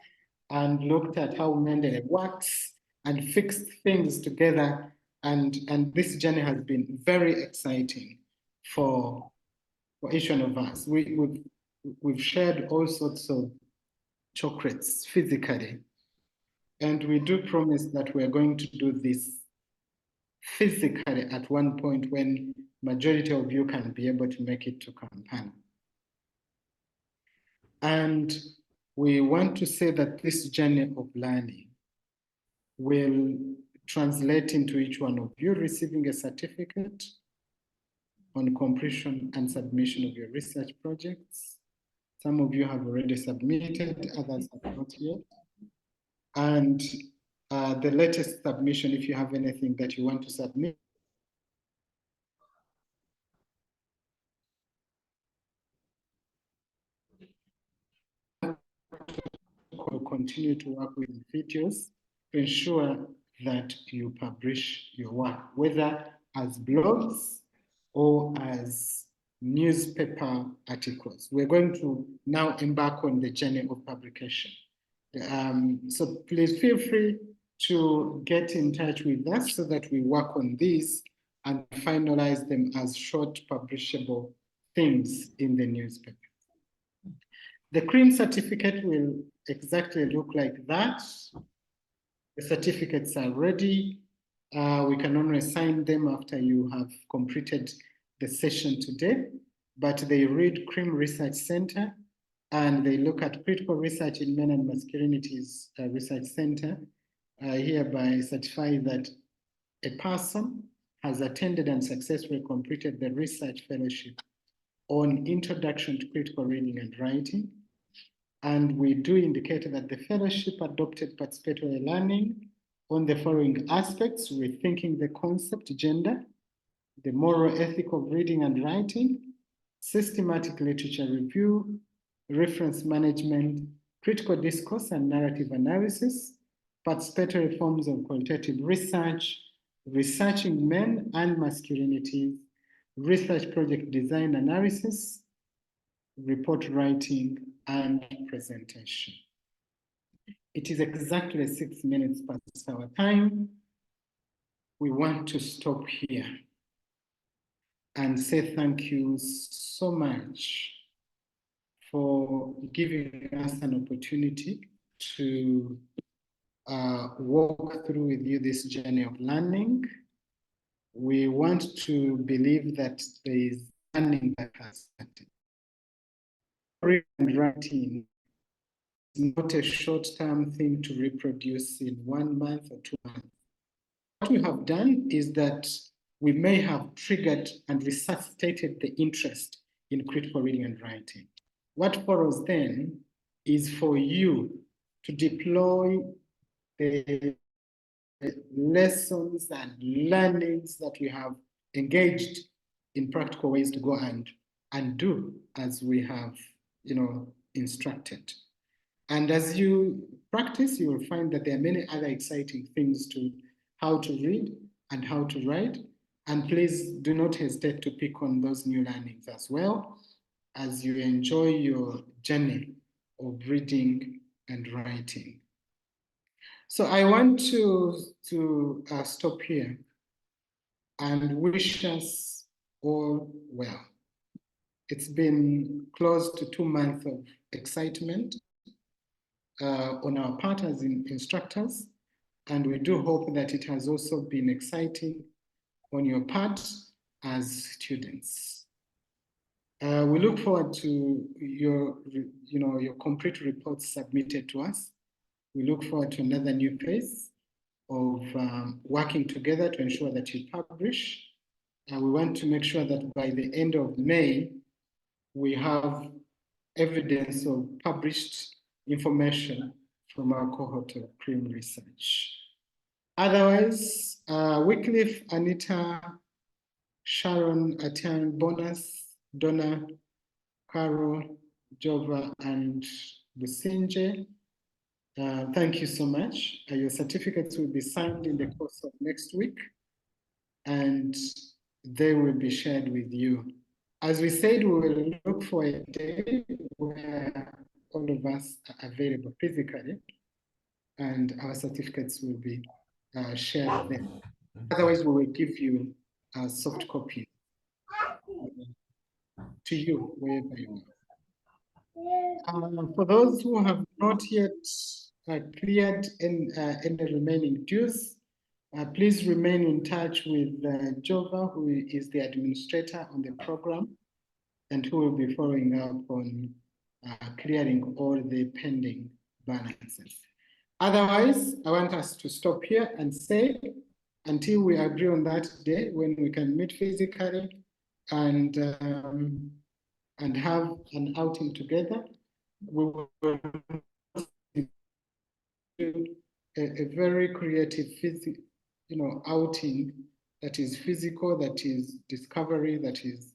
and looked at how Mendeley works and fixed things together. And this journey has been very exciting for each one of us. We've we've shared all sorts of chocolates physically. And we do promise that we're going to do this physically at one point when majority of you can be able to make it to Kampala. And we want to say that this journey of learning will translate into each one of you receiving a certificate on completion and submission of your research projects. Some of you have already submitted, others have not yet. And the latest submission, if you have anything that you want to submit, will continue to work with videos to ensure that you publish your work, whether as blogs or as newspaper articles. We're going to now embark on the journey of publication. So please feel free to get in touch with us so that we work on these and finalize them as short publishable things in the newspaper. The CREAM certificate will exactly look like that. The certificates are ready. We can only sign them after you have completed the session today, but they read CREAM Research Center and they look at critical research in men and masculinities research center, hereby certify that a person has attended and successfully completed the research fellowship on introduction to critical reading and writing. And we do indicate that the fellowship adopted participatory learning on the following aspects: rethinking the concept gender, the moral ethic of reading and writing, systematic literature review, reference management, critical discourse and narrative analysis, participatory forms of qualitative research, researching men and masculinities, research project design analysis, report writing, and presentation. It is exactly 6 minutes past our time. We want to stop here and say thank you so much for giving us an opportunity to walk through with you this journey of learning. We want to believe that there is learning that has started. Reading and writing is not a short-term thing to reproduce in 1 month or 2 months. What we have done is that we may have triggered and resuscitated the interest in critical reading and writing. What follows then is for you to deploy the lessons and learnings that we have engaged in practical ways to go and do as we have, instructed. And as you practice, you will find that there are many other exciting things to how to read and how to write. And please do not hesitate to pick on those new learnings as well as you enjoy your journey of reading and writing. So I want to stop here and wish us all well. It's been close to 2 months of excitement on our part as instructors, and we do hope that it has also been exciting on your part as students. We look forward to your complete reports submitted to us. We look forward to another new phase of working together to ensure that you publish. We want to make sure that by the end of May, we have evidence of published information from our cohort of CREAM research. Otherwise, Wycliffe, Anita, Sharon, Atian, Bonus, Donna, Carol, Jova, and Businje, thank you so much. Your certificates will be signed in the course of next week, and they will be shared with you. As we said, we will look for a day where all of us are available physically, and our certificates will be shared then. Otherwise, we will give you a soft copy to you wherever you are. For those who have not yet cleared any remaining dues, please remain in touch with Jova, who is the administrator on the program, and who will be following up on clearing all the pending balances. Otherwise, I want us to stop here and say, until we agree on that day when we can meet physically and have an outing together, we will do a very creative outing that is physical, that is discovery, that is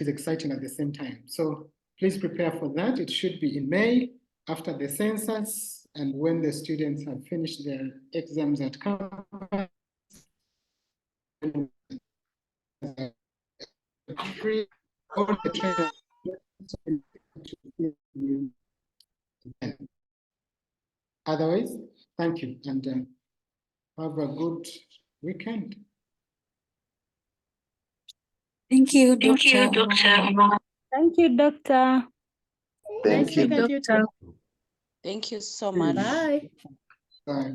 exciting at the same time. So please prepare for that. It should be in May after the census and when the students have finished their exams at campus. All the trainers. Otherwise, thank you and have a good weekend. Thank you, Dr. Thank you, Doctor. Thank Nice you. speaking to you too. Thank you so much. Bye. Bye.